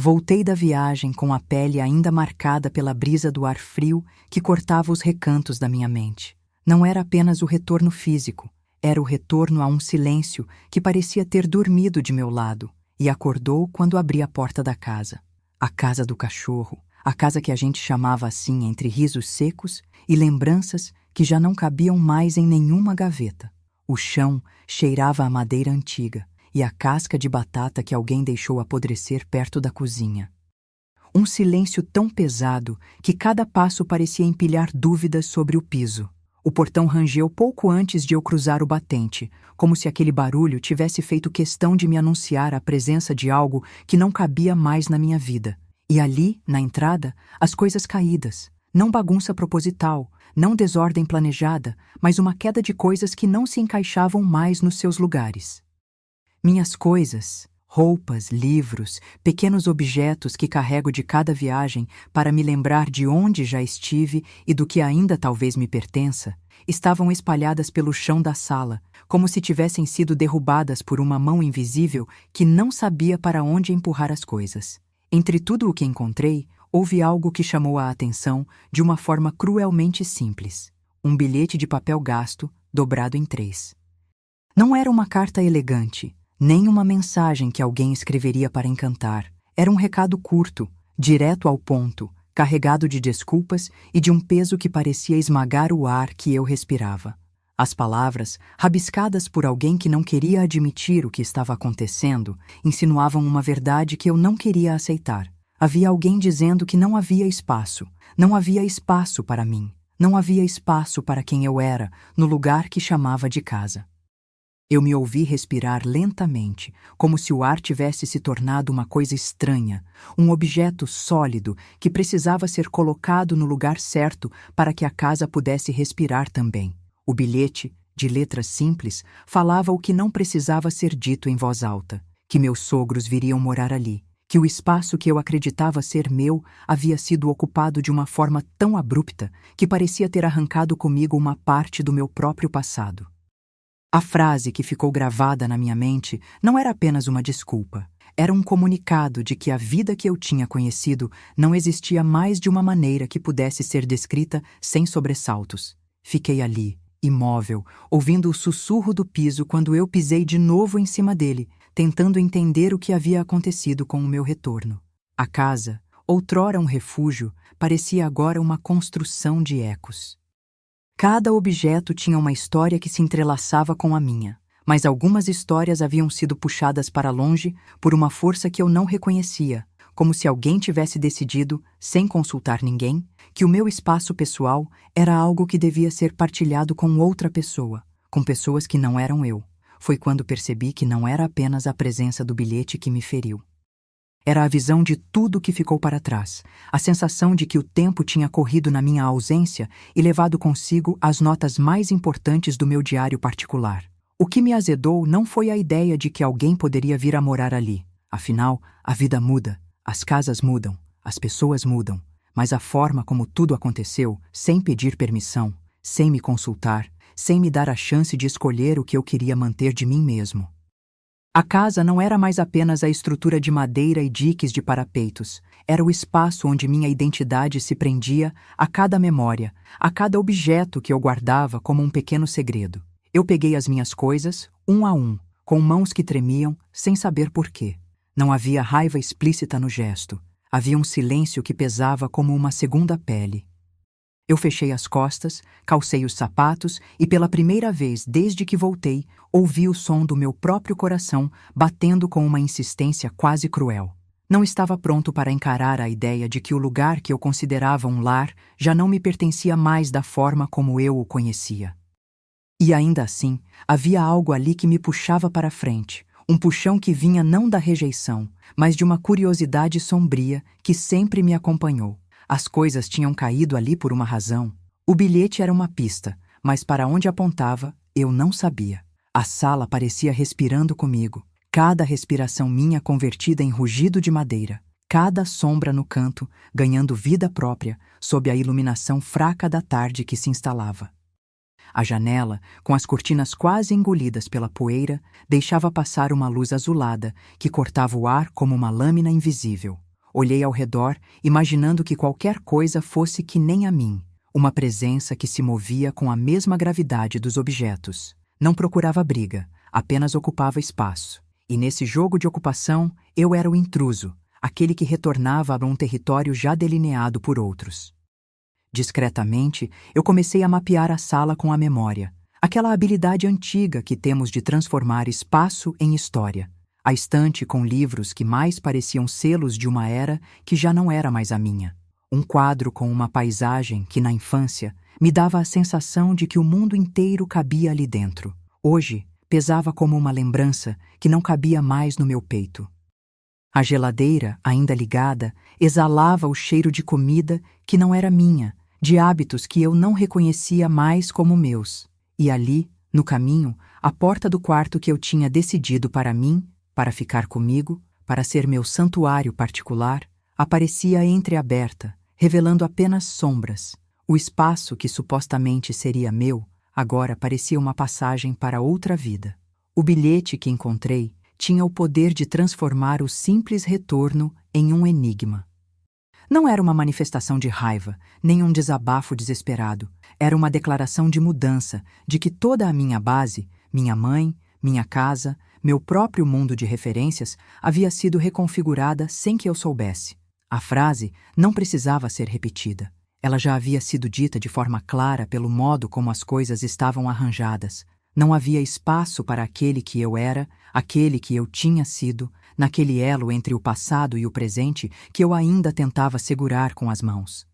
Voltei da viagem com a pele ainda marcada pela brisa do ar frio que cortava os recantos da minha mente. Não era apenas o retorno físico, era o retorno a um silêncio que parecia ter dormido de meu lado e acordou quando abri a porta da casa. A casa do cachorro, a casa que a gente chamava assim entre risos secos e lembranças que já não cabiam mais em nenhuma gaveta. O chão cheirava a madeira antiga e a casca de batata que alguém deixou apodrecer perto da cozinha. Um silêncio tão pesado que cada passo parecia empilhar dúvidas sobre o piso. O portão rangeu pouco antes de eu cruzar o batente, como se aquele barulho tivesse feito questão de me anunciar a presença de algo que não cabia mais na minha vida. E ali, na entrada, as coisas caídas. Não bagunça proposital, não desordem planejada, mas uma queda de coisas que não se encaixavam mais nos seus lugares. Minhas coisas, roupas, livros, pequenos objetos que carrego de cada viagem para me lembrar de onde já estive e do que ainda talvez me pertença, estavam espalhadas pelo chão da sala, como se tivessem sido derrubadas por uma mão invisível que não sabia para onde empurrar as coisas. Entre tudo o que encontrei, houve algo que chamou a atenção de uma forma cruelmente simples. Um bilhete de papel gasto, dobrado em 3. Não era uma carta elegante, nem uma mensagem que alguém escreveria para encantar. Era um recado curto, direto ao ponto, carregado de desculpas e de um peso que parecia esmagar o ar que eu respirava. As palavras, rabiscadas por alguém que não queria admitir o que estava acontecendo, insinuavam uma verdade que eu não queria aceitar. Havia alguém dizendo que não havia espaço para mim, não havia espaço para quem eu era, no lugar que chamava de casa. Eu me ouvi respirar lentamente, como se o ar tivesse se tornado uma coisa estranha, um objeto sólido que precisava ser colocado no lugar certo para que a casa pudesse respirar também. O bilhete, de letras simples, falava o que não precisava ser dito em voz alta, que meus sogros viriam morar ali, que o espaço que eu acreditava ser meu havia sido ocupado de uma forma tão abrupta que parecia ter arrancado comigo uma parte do meu próprio passado. A frase que ficou gravada na minha mente não era apenas uma desculpa. Era um comunicado de que a vida que eu tinha conhecido não existia mais de uma maneira que pudesse ser descrita sem sobressaltos. Fiquei ali, imóvel, ouvindo o sussurro do piso quando eu pisei de novo em cima dele, tentando entender o que havia acontecido com o meu retorno. A casa, outrora um refúgio, parecia agora uma construção de ecos. Cada objeto tinha uma história que se entrelaçava com a minha, mas algumas histórias haviam sido puxadas para longe por uma força que eu não reconhecia, como se alguém tivesse decidido, sem consultar ninguém, que o meu espaço pessoal era algo que devia ser partilhado com outra pessoa, com pessoas que não eram eu. Foi quando percebi que não era apenas a presença do bilhete que me feriu. Era a visão de tudo que ficou para trás, a sensação de que o tempo tinha corrido na minha ausência e levado consigo as notas mais importantes do meu diário particular. O que me azedou não foi a ideia de que alguém poderia vir a morar ali. Afinal, a vida muda, as casas mudam, as pessoas mudam, mas a forma como tudo aconteceu, sem pedir permissão, sem me consultar, sem me dar a chance de escolher o que eu queria manter de mim mesmo. A casa não era mais apenas a estrutura de madeira e diques de parapeitos. Era o espaço onde minha identidade se prendia a cada memória, a cada objeto que eu guardava como um pequeno segredo. Eu peguei as minhas coisas, um a um, com mãos que tremiam, sem saber por quê. Não havia raiva explícita no gesto. Havia um silêncio que pesava como uma segunda pele. Eu fechei as costas, calcei os sapatos e pela primeira vez desde que voltei, ouvi o som do meu próprio coração batendo com uma insistência quase cruel. Não estava pronto para encarar a ideia de que o lugar que eu considerava um lar já não me pertencia mais da forma como eu o conhecia. E ainda assim, havia algo ali que me puxava para frente, um puxão que vinha não da rejeição, mas de uma curiosidade sombria que sempre me acompanhou. As coisas tinham caído ali por uma razão. O bilhete era uma pista, mas para onde apontava, eu não sabia. A sala parecia respirando comigo, cada respiração minha convertida em rugido de madeira, cada sombra no canto ganhando vida própria sob a iluminação fraca da tarde que se instalava. A janela, com as cortinas quase engolidas pela poeira, deixava passar uma luz azulada que cortava o ar como uma lâmina invisível. Olhei ao redor, imaginando que qualquer coisa fosse que nem a mim, uma presença que se movia com a mesma gravidade dos objetos. Não procurava briga, apenas ocupava espaço. E nesse jogo de ocupação, eu era o intruso, aquele que retornava a um território já delineado por outros. Discretamente, eu comecei a mapear a sala com a memória, aquela habilidade antiga que temos de transformar espaço em história. A estante com livros que mais pareciam selos de uma era que já não era mais a minha. Um quadro com uma paisagem que, na infância, me dava a sensação de que o mundo inteiro cabia ali dentro. Hoje, pesava como uma lembrança que não cabia mais no meu peito. A geladeira, ainda ligada, exalava o cheiro de comida que não era minha, de hábitos que eu não reconhecia mais como meus. E ali, no caminho, a porta do quarto que eu tinha decidido para mim, para ficar comigo, para ser meu santuário particular, aparecia entreaberta, revelando apenas sombras. O espaço que supostamente seria meu, agora parecia uma passagem para outra vida. O bilhete que encontrei tinha o poder de transformar o simples retorno em um enigma. Não era uma manifestação de raiva, nem um desabafo desesperado. Era uma declaração de mudança, de que toda a minha base, minha mãe, minha casa, meu próprio mundo de referências, havia sido reconfigurada sem que eu soubesse. A frase não precisava ser repetida. Ela já havia sido dita de forma clara pelo modo como as coisas estavam arranjadas. Não havia espaço para aquele que eu era, aquele que eu tinha sido, naquele elo entre o passado e o presente que eu ainda tentava segurar com as mãos.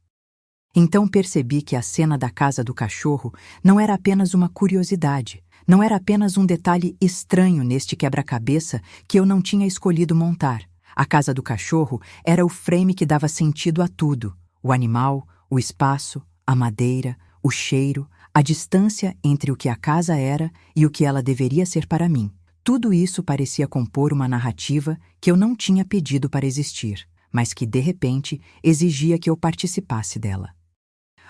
Então percebi que a cena da casa do cachorro não era apenas uma curiosidade, não era apenas um detalhe estranho neste quebra-cabeça que eu não tinha escolhido montar. A casa do cachorro era o frame que dava sentido a tudo: o animal, o espaço, a madeira, o cheiro, a distância entre o que a casa era e o que ela deveria ser para mim. Tudo isso parecia compor uma narrativa que eu não tinha pedido para existir, mas que, de repente, exigia que eu participasse dela.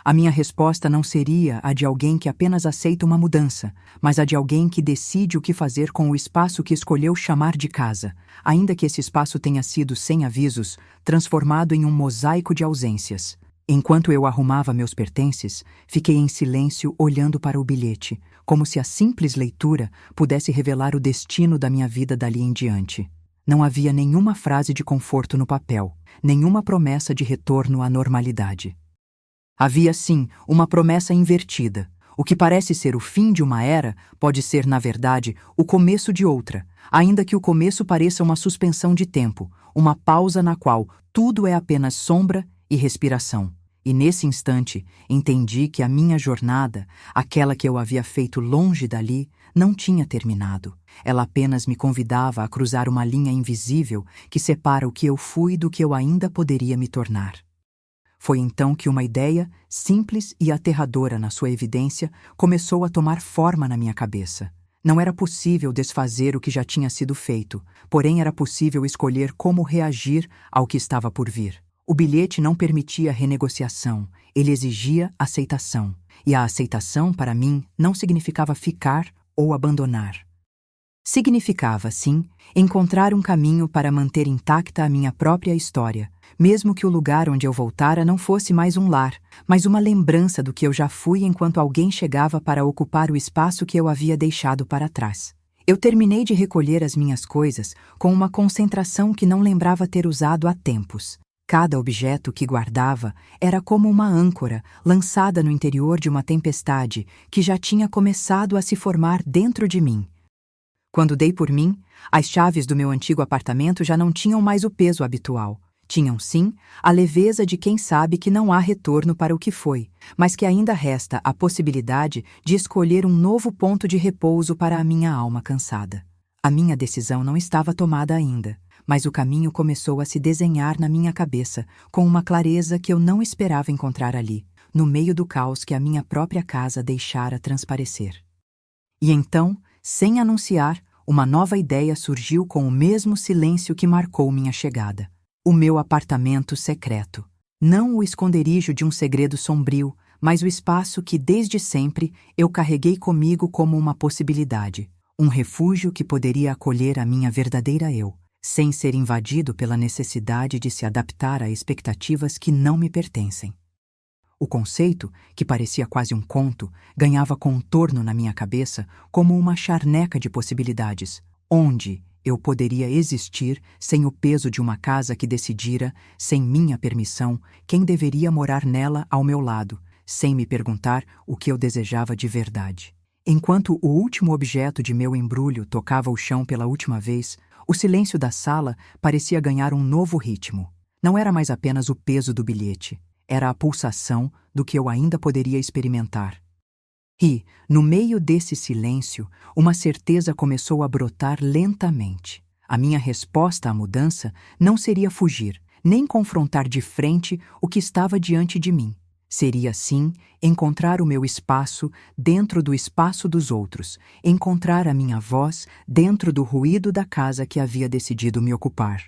A minha resposta não seria a de alguém que apenas aceita uma mudança, mas a de alguém que decide o que fazer com o espaço que escolheu chamar de casa, ainda que esse espaço tenha sido, sem avisos, transformado em um mosaico de ausências. Enquanto eu arrumava meus pertences, fiquei em silêncio olhando para o bilhete, como se a simples leitura pudesse revelar o destino da minha vida dali em diante. Não havia nenhuma frase de conforto no papel, nenhuma promessa de retorno à normalidade. Havia, sim, uma promessa invertida. O que parece ser o fim de uma era pode ser, na verdade, o começo de outra, ainda que o começo pareça uma suspensão de tempo, uma pausa na qual tudo é apenas sombra e respiração. E nesse instante, entendi que a minha jornada, aquela que eu havia feito longe dali, não tinha terminado. Ela apenas me convidava a cruzar uma linha invisível que separa o que eu fui do que eu ainda poderia me tornar. Foi então que uma ideia, simples e aterradora na sua evidência, começou a tomar forma na minha cabeça. Não era possível desfazer o que já tinha sido feito, porém era possível escolher como reagir ao que estava por vir. O bilhete não permitia renegociação, ele exigia aceitação. E a aceitação, para mim, não significava ficar ou abandonar. Significava, sim, encontrar um caminho para manter intacta a minha própria história, mesmo que o lugar onde eu voltara não fosse mais um lar, mas uma lembrança do que eu já fui enquanto alguém chegava para ocupar o espaço que eu havia deixado para trás. Eu terminei de recolher as minhas coisas com uma concentração que não lembrava ter usado há tempos. Cada objeto que guardava era como uma âncora lançada no interior de uma tempestade que já tinha começado a se formar dentro de mim. Quando dei por mim, as chaves do meu antigo apartamento já não tinham mais o peso habitual. Tinham, sim, a leveza de quem sabe que não há retorno para o que foi, mas que ainda resta a possibilidade de escolher um novo ponto de repouso para a minha alma cansada. A minha decisão não estava tomada ainda, mas o caminho começou a se desenhar na minha cabeça com uma clareza que eu não esperava encontrar ali, no meio do caos que a minha própria casa deixara transparecer. E então, sem anunciar, uma nova ideia surgiu com o mesmo silêncio que marcou minha chegada. O meu apartamento secreto. Não o esconderijo de um segredo sombrio, mas o espaço que desde sempre eu carreguei comigo como uma possibilidade. Um refúgio que poderia acolher a minha verdadeira eu, sem ser invadido pela necessidade de se adaptar a expectativas que não me pertencem. O conceito, que parecia quase um conto, ganhava contorno na minha cabeça como uma charneca de possibilidades, onde eu poderia existir sem o peso de uma casa que decidira, sem minha permissão, quem deveria morar nela ao meu lado, sem me perguntar o que eu desejava de verdade. Enquanto o último objeto de meu embrulho tocava o chão pela última vez, o silêncio da sala parecia ganhar um novo ritmo. Não era mais apenas o peso do bilhete, era a pulsação do que eu ainda poderia experimentar. E, no meio desse silêncio, uma certeza começou a brotar lentamente. A minha resposta à mudança não seria fugir, nem confrontar de frente o que estava diante de mim. Seria, sim, encontrar o meu espaço dentro do espaço dos outros, encontrar a minha voz dentro do ruído da casa que havia decidido me ocupar.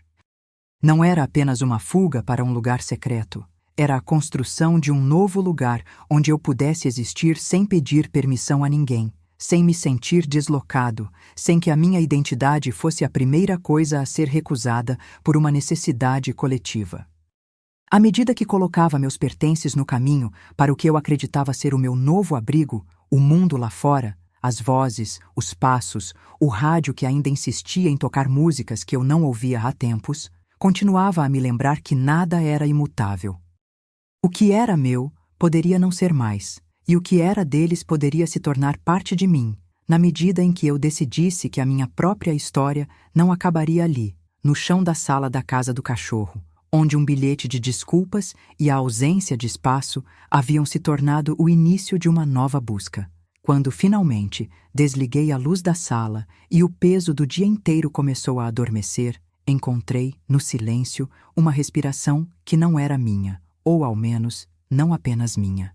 Não era apenas uma fuga para um lugar secreto. Era a construção de um novo lugar onde eu pudesse existir sem pedir permissão a ninguém, sem me sentir deslocado, sem que a minha identidade fosse a primeira coisa a ser recusada por uma necessidade coletiva. À medida que colocava meus pertences no caminho para o que eu acreditava ser o meu novo abrigo, o mundo lá fora, as vozes, os passos, o rádio que ainda insistia em tocar músicas que eu não ouvia há tempos, continuava a me lembrar que nada era imutável. O que era meu poderia não ser mais, e o que era deles poderia se tornar parte de mim, na medida em que eu decidisse que a minha própria história não acabaria ali, no chão da sala da casa do cachorro, onde um bilhete de desculpas e a ausência de espaço haviam se tornado o início de uma nova busca. Quando, finalmente, desliguei a luz da sala e o peso do dia inteiro começou a adormecer, encontrei, no silêncio, uma respiração que não era minha, ou, ao menos, não apenas minha.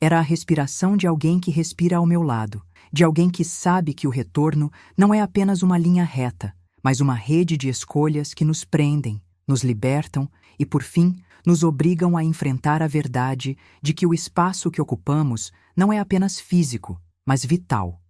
Era a respiração de alguém que respira ao meu lado, de alguém que sabe que o retorno não é apenas uma linha reta, mas uma rede de escolhas que nos prendem, nos libertam e, por fim, nos obrigam a enfrentar a verdade de que o espaço que ocupamos não é apenas físico, mas vital.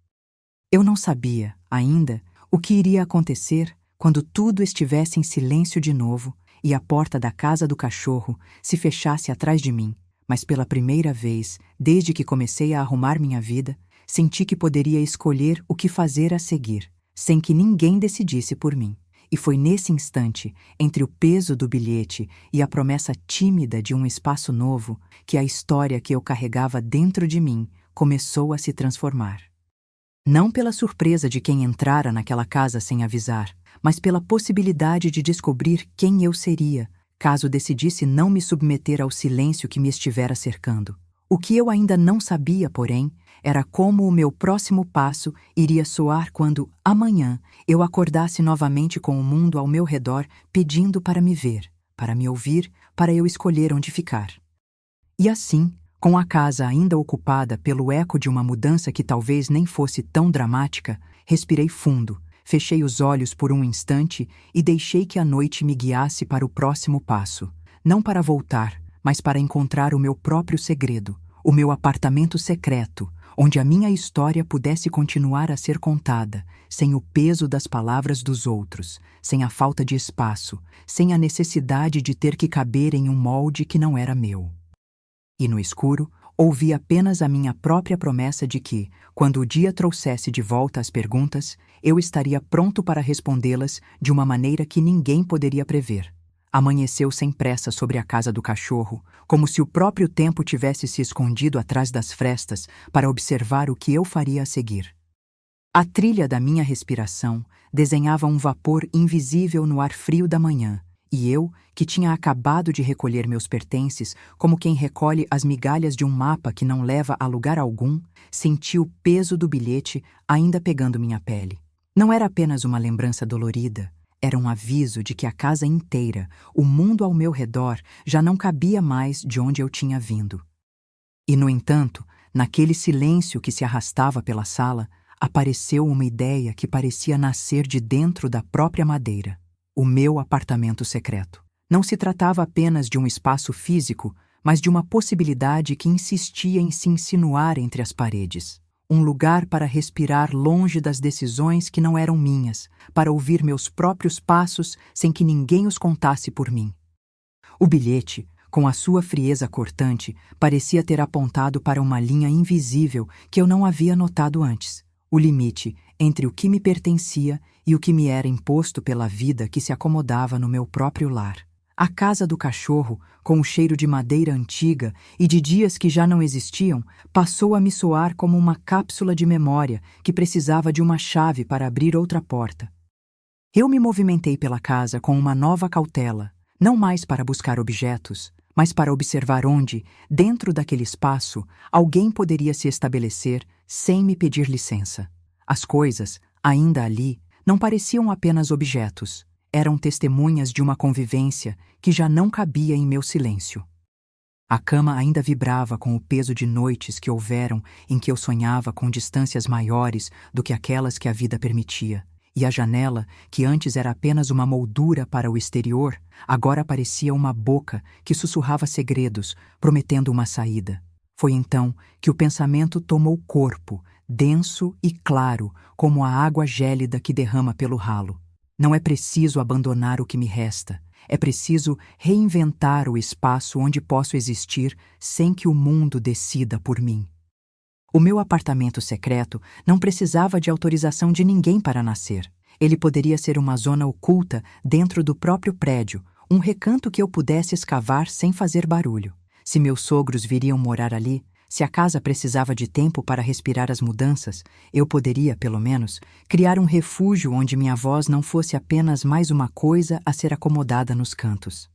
Eu não sabia, ainda, o que iria acontecer quando tudo estivesse em silêncio de novo e a porta da casa do cachorro se fechasse atrás de mim, mas pela primeira vez, desde que comecei a arrumar minha vida, senti que poderia escolher o que fazer a seguir, sem que ninguém decidisse por mim. E foi nesse instante, entre o peso do bilhete e a promessa tímida de um espaço novo, que a história que eu carregava dentro de mim começou a se transformar. Não pela surpresa de quem entrara naquela casa sem avisar, mas pela possibilidade de descobrir quem eu seria, caso decidisse não me submeter ao silêncio que me estivera cercando. O que eu ainda não sabia, porém, era como o meu próximo passo iria soar quando, amanhã, eu acordasse novamente com o mundo ao meu redor pedindo para me ver, para me ouvir, para eu escolher onde ficar. E assim, com a casa ainda ocupada pelo eco de uma mudança que talvez nem fosse tão dramática, respirei fundo, fechei os olhos por um instante e deixei que a noite me guiasse para o próximo passo, não para voltar, mas para encontrar o meu próprio segredo, o meu apartamento secreto, onde a minha história pudesse continuar a ser contada, sem o peso das palavras dos outros, sem a falta de espaço, sem a necessidade de ter que caber em um molde que não era meu. E no escuro, ouvi apenas a minha própria promessa de que, quando o dia trouxesse de volta as perguntas, eu estaria pronto para respondê-las de uma maneira que ninguém poderia prever. Amanheceu sem pressa sobre a casa do cachorro, como se o próprio tempo tivesse se escondido atrás das frestas para observar o que eu faria a seguir. A trilha da minha respiração desenhava um vapor invisível no ar frio da manhã, e eu, que tinha acabado de recolher meus pertences, como quem recolhe as migalhas de um mapa que não leva a lugar algum, senti o peso do bilhete ainda pegando minha pele. Não era apenas uma lembrança dolorida, era um aviso de que a casa inteira, o mundo ao meu redor, já não cabia mais de onde eu tinha vindo. E, no entanto, naquele silêncio que se arrastava pela sala, apareceu uma ideia que parecia nascer de dentro da própria madeira. O meu apartamento secreto. Não se tratava apenas de um espaço físico, mas de uma possibilidade que insistia em se insinuar entre as paredes. um lugar para respirar longe das decisões que não eram minhas, para ouvir meus próprios passos sem que ninguém os contasse por mim. O bilhete, com a sua frieza cortante, parecia ter apontado para uma linha invisível que eu não havia notado antes, o limite entre o que me pertencia e o que me era imposto pela vida que se acomodava no meu próprio lar. A casa do cachorro, com o cheiro de madeira antiga e de dias que já não existiam, passou a me soar como uma cápsula de memória que precisava de uma chave para abrir outra porta. Eu me movimentei pela casa com uma nova cautela, não mais para buscar objetos, mas para observar onde, dentro daquele espaço, alguém poderia se estabelecer sem me pedir licença. As coisas, ainda ali, não pareciam apenas objetos. Eram testemunhas de uma convivência que já não cabia em meu silêncio. A cama ainda vibrava com o peso de noites que houveram em que eu sonhava com distâncias maiores do que aquelas que a vida permitia, e a janela, que antes era apenas uma moldura para o exterior, agora parecia uma boca que sussurrava segredos, prometendo uma saída. Foi então que o pensamento tomou corpo, denso e claro, como a água gélida que derrama pelo ralo. Não é preciso abandonar o que me resta. É preciso reinventar o espaço onde posso existir sem que o mundo decida por mim. O meu apartamento secreto não precisava de autorização de ninguém para nascer. Ele poderia ser uma zona oculta dentro do próprio prédio, um recanto que eu pudesse escavar sem fazer barulho. Se meus sogros viriam morar ali, se a casa precisava de tempo para respirar as mudanças, eu poderia, pelo menos, criar um refúgio onde minha voz não fosse apenas mais uma coisa a ser acomodada nos cantos.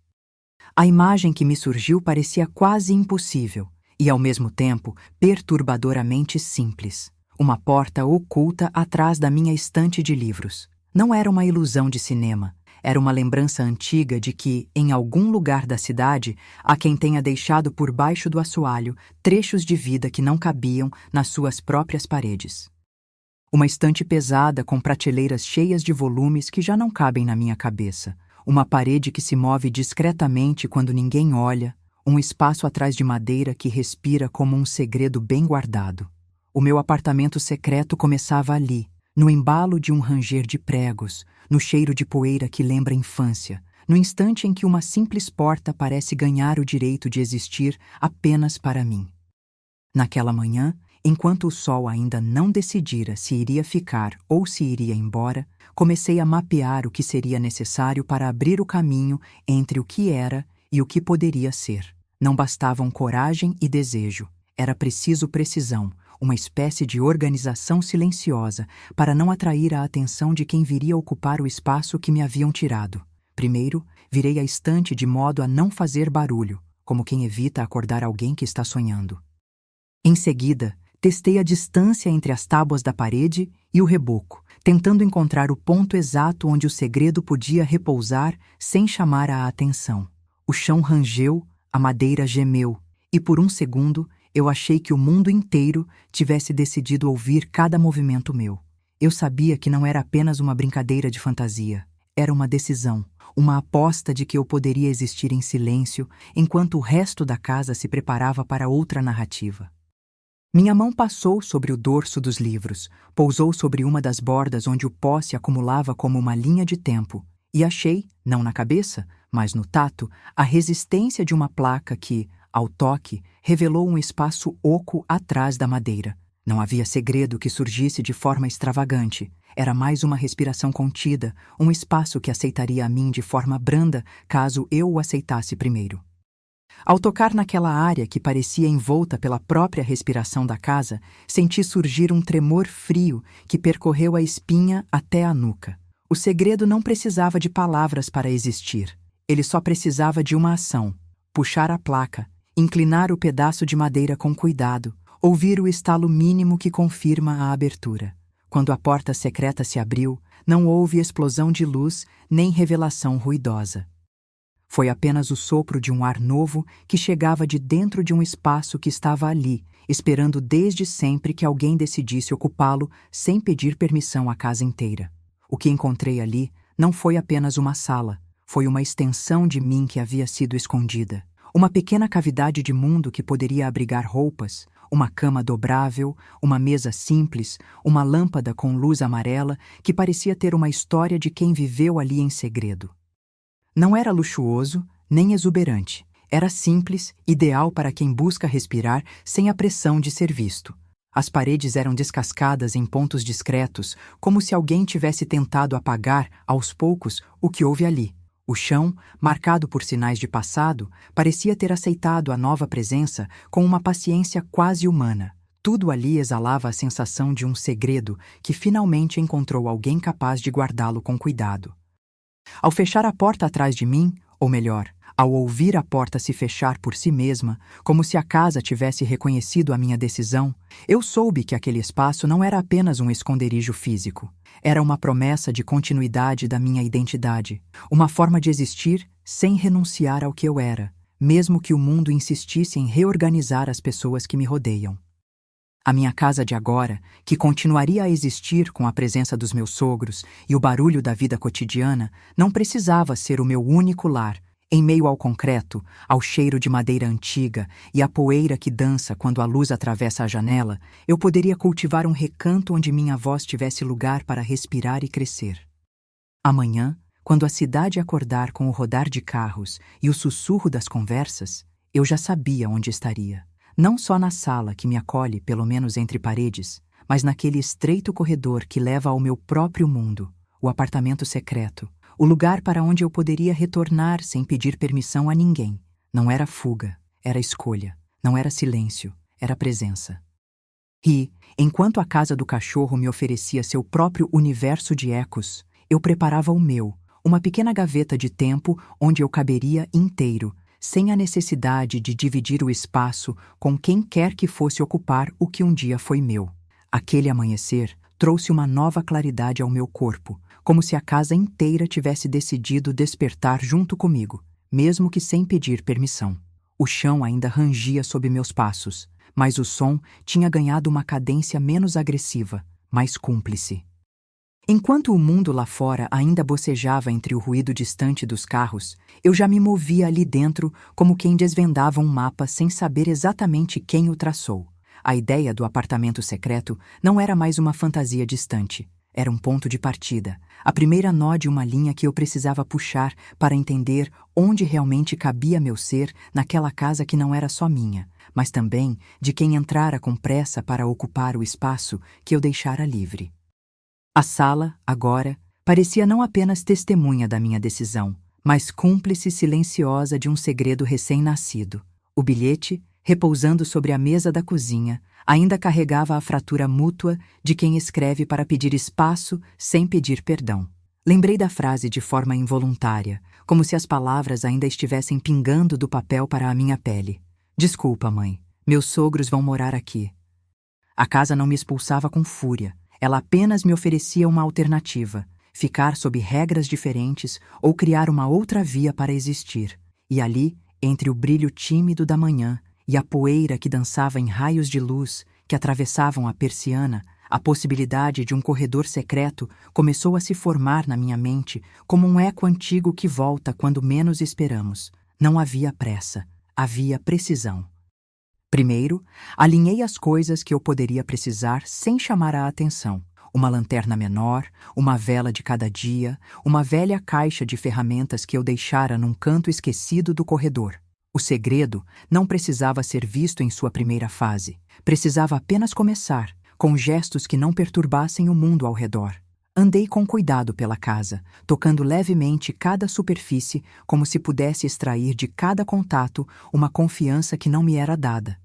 A imagem que me surgiu parecia quase impossível e, ao mesmo tempo, perturbadoramente simples. Uma porta oculta atrás da minha estante de livros. Não era uma ilusão de cinema. Era uma lembrança antiga de que, em algum lugar da cidade, há quem tenha deixado por baixo do assoalho trechos de vida que não cabiam nas suas próprias paredes. Uma estante pesada com prateleiras cheias de volumes que já não cabem na minha cabeça. Uma parede que se move discretamente quando ninguém olha. Um espaço atrás de madeira que respira como um segredo bem guardado. O meu apartamento secreto começava ali, no embalo de um ranger de pregos, no cheiro de poeira que lembra a infância, no instante em que uma simples porta parece ganhar o direito de existir apenas para mim. Naquela manhã, enquanto o sol ainda não decidira se iria ficar ou se iria embora, comecei a mapear o que seria necessário para abrir o caminho entre o que era e o que poderia ser. Não bastavam coragem e desejo, era preciso precisão, uma espécie de organização silenciosa para não atrair a atenção de quem viria ocupar o espaço que me haviam tirado. Primeiro, virei a estante de modo a não fazer barulho, como quem evita acordar alguém que está sonhando. Em seguida, testei a distância entre as tábuas da parede e o reboco, tentando encontrar o ponto exato onde o segredo podia repousar sem chamar a atenção. O chão rangeu, a madeira gemeu, e por um segundo eu achei que o mundo inteiro tivesse decidido ouvir cada movimento meu. Eu sabia que não era apenas uma brincadeira de fantasia. Era uma decisão, uma aposta de que eu poderia existir em silêncio enquanto o resto da casa se preparava para outra narrativa. Minha mão passou sobre o dorso dos livros, pousou sobre uma das bordas onde o pó se acumulava como uma linha de tempo, e achei, não na cabeça, mas no tato, a resistência de uma placa que, ao toque, revelou um espaço oco atrás da madeira. Não havia segredo que surgisse de forma extravagante. Era mais uma respiração contida, um espaço que aceitaria a mim de forma branda caso eu o aceitasse primeiro. Ao tocar naquela área que parecia envolta pela própria respiração da casa, senti surgir um tremor frio que percorreu a espinha até a nuca. O segredo não precisava de palavras para existir. Ele só precisava de uma ação: puxar a placa, inclinar o pedaço de madeira com cuidado, ouvir o estalo mínimo que confirma a abertura. Quando a porta secreta se abriu, não houve explosão de luz nem revelação ruidosa. Foi apenas o sopro de um ar novo que chegava de dentro de um espaço que estava ali, esperando desde sempre que alguém decidisse ocupá-lo sem pedir permissão à casa inteira. O que encontrei ali não foi apenas uma sala, foi uma extensão de mim que havia sido escondida. Uma pequena cavidade de mundo que poderia abrigar roupas, uma cama dobrável, uma mesa simples, uma lâmpada com luz amarela que parecia ter uma história de quem viveu ali em segredo. Não era luxuoso, nem exuberante. Era simples, ideal para quem busca respirar sem a pressão de ser visto. As paredes eram descascadas em pontos discretos, como se alguém tivesse tentado apagar, aos poucos, o que houve ali. O chão, marcado por sinais de passado, parecia ter aceitado a nova presença com uma paciência quase humana. Tudo ali exalava a sensação de um segredo que finalmente encontrou alguém capaz de guardá-lo com cuidado. Ao fechar a porta atrás de mim, ou melhor, ao ouvir a porta se fechar por si mesma, como se a casa tivesse reconhecido a minha decisão, eu soube que aquele espaço não era apenas um esconderijo físico. Era uma promessa de continuidade da minha identidade, uma forma de existir sem renunciar ao que eu era, mesmo que o mundo insistisse em reorganizar as pessoas que me rodeiam. A minha casa de agora, que continuaria a existir com a presença dos meus sogros e o barulho da vida cotidiana, não precisava ser o meu único lar. Em meio ao concreto, ao cheiro de madeira antiga e à poeira que dança quando a luz atravessa a janela, eu poderia cultivar um recanto onde minha voz tivesse lugar para respirar e crescer. Amanhã, quando a cidade acordar com o rodar de carros e o sussurro das conversas, eu já sabia onde estaria. Não só na sala que me acolhe, pelo menos entre paredes, mas naquele estreito corredor que leva ao meu próprio mundo, o apartamento secreto, o lugar para onde eu poderia retornar sem pedir permissão a ninguém. Não era fuga, era escolha. Não era silêncio, era presença. E, enquanto a casa do cachorro me oferecia seu próprio universo de ecos, eu preparava o meu, uma pequena gaveta de tempo onde eu caberia inteiro, sem a necessidade de dividir o espaço com quem quer que fosse ocupar o que um dia foi meu. Aquele amanhecer trouxe uma nova claridade ao meu corpo, como se a casa inteira tivesse decidido despertar junto comigo, mesmo que sem pedir permissão. O chão ainda rangia sob meus passos, mas o som tinha ganhado uma cadência menos agressiva, mais cúmplice. Enquanto o mundo lá fora ainda bocejava entre o ruído distante dos carros, eu já me movia ali dentro como quem desvendava um mapa sem saber exatamente quem o traçou. A ideia do apartamento secreto não era mais uma fantasia distante. Era um ponto de partida, a primeira nó de uma linha que eu precisava puxar para entender onde realmente cabia meu ser naquela casa que não era só minha, mas também de quem entrara com pressa para ocupar o espaço que eu deixara livre. A sala, agora, parecia não apenas testemunha da minha decisão, mas cúmplice silenciosa de um segredo recém-nascido. O bilhete, repousando sobre a mesa da cozinha, ainda carregava a fratura mútua de quem escreve para pedir espaço sem pedir perdão. Lembrei da frase de forma involuntária, como se as palavras ainda estivessem pingando do papel para a minha pele. Desculpa, mãe. Meus sogros vão morar aqui. A casa não me expulsava com fúria. Ela apenas me oferecia uma alternativa: ficar sob regras diferentes ou criar uma outra via para existir. E ali, entre o brilho tímido da manhã e a poeira que dançava em raios de luz que atravessavam a persiana, a possibilidade de um corredor secreto começou a se formar na minha mente como um eco antigo que volta quando menos esperamos. Não havia pressa, havia precisão. Primeiro, alinhei as coisas que eu poderia precisar sem chamar a atenção. Uma lanterna menor, uma vela de cada dia, uma velha caixa de ferramentas que eu deixara num canto esquecido do corredor. O segredo não precisava ser visto em sua primeira fase. Precisava apenas começar, com gestos que não perturbassem o mundo ao redor. Andei com cuidado pela casa, tocando levemente cada superfície como se pudesse extrair de cada contato uma confiança que não me era dada.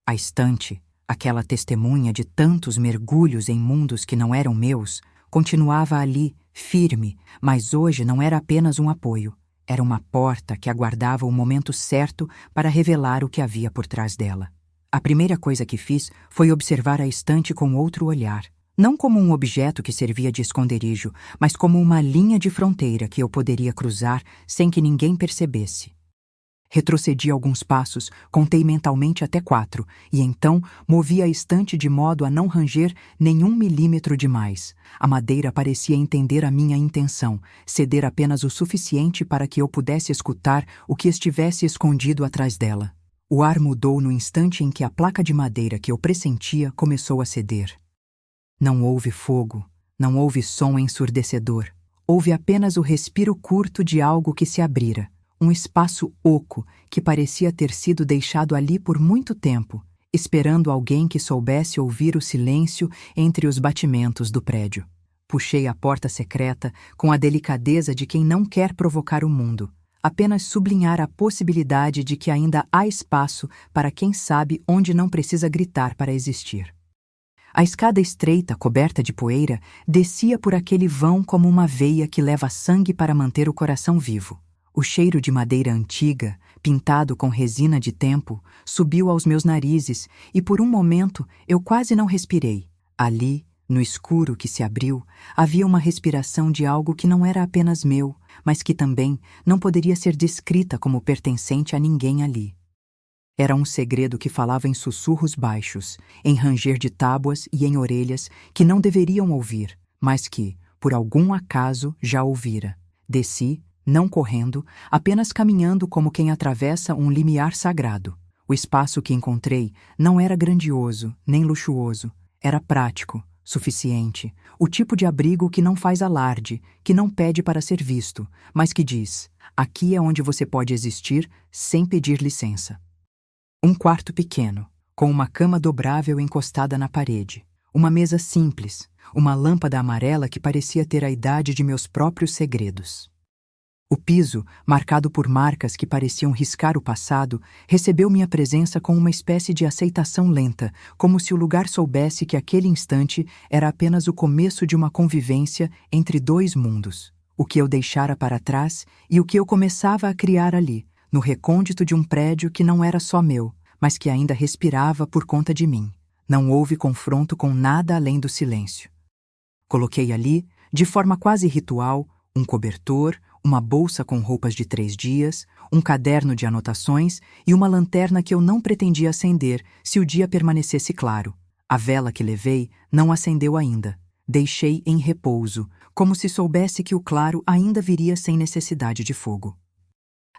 A estante, aquela testemunha de tantos mergulhos em mundos que não eram meus, continuava ali, firme, mas hoje não era apenas um apoio. Era uma porta que aguardava o momento certo para revelar o que havia por trás dela. A primeira coisa que fiz foi observar a estante com outro olhar. Não como um objeto que servia de esconderijo, mas como uma linha de fronteira que eu poderia cruzar sem que ninguém percebesse. Retrocedi alguns passos, contei mentalmente até 4, e então movi a estante de modo a não ranger nenhum milímetro demais. A madeira parecia entender a minha intenção, ceder apenas o suficiente para que eu pudesse escutar o que estivesse escondido atrás dela. O ar mudou no instante em que a placa de madeira que eu pressentia começou a ceder. Não houve fogo, não houve som ensurdecedor. Houve apenas o respiro curto de algo que se abrira, um espaço oco que parecia ter sido deixado ali por muito tempo, esperando alguém que soubesse ouvir o silêncio entre os batimentos do prédio. Puxei a porta secreta com a delicadeza de quem não quer provocar o mundo, apenas sublinhar a possibilidade de que ainda há espaço para quem sabe onde não precisa gritar para existir. A escada estreita, coberta de poeira, descia por aquele vão como uma veia que leva sangue para manter o coração vivo. O cheiro de madeira antiga, pintado com resina de tempo, subiu aos meus narizes e por um momento eu quase não respirei. Ali, no escuro que se abriu, havia uma respiração de algo que não era apenas meu, mas que também não poderia ser descrita como pertencente a ninguém ali. Era um segredo que falava em sussurros baixos, em ranger de tábuas e em orelhas que não deveriam ouvir, mas que, por algum acaso, já ouvira. Desci, não correndo, apenas caminhando como quem atravessa um limiar sagrado. O espaço que encontrei não era grandioso, nem luxuoso. Era prático, suficiente. O tipo de abrigo que não faz alarde, que não pede para ser visto, mas que diz: aqui é onde você pode existir sem pedir licença. Um quarto pequeno, com uma cama dobrável encostada na parede, uma mesa simples, uma lâmpada amarela que parecia ter a idade de meus próprios segredos. O piso, marcado por marcas que pareciam riscar o passado, recebeu minha presença com uma espécie de aceitação lenta, como se o lugar soubesse que aquele instante era apenas o começo de uma convivência entre dois mundos, o que eu deixara para trás e o que eu começava a criar ali, no recôndito de um prédio que não era só meu, mas que ainda respirava por conta de mim. Não houve confronto com nada além do silêncio. Coloquei ali, de forma quase ritual, um cobertor, uma bolsa com roupas de 3 dias, um caderno de anotações e uma lanterna que eu não pretendia acender se o dia permanecesse claro. A vela que levei não acendeu ainda. Deixei em repouso, como se soubesse que o claro ainda viria sem necessidade de fogo.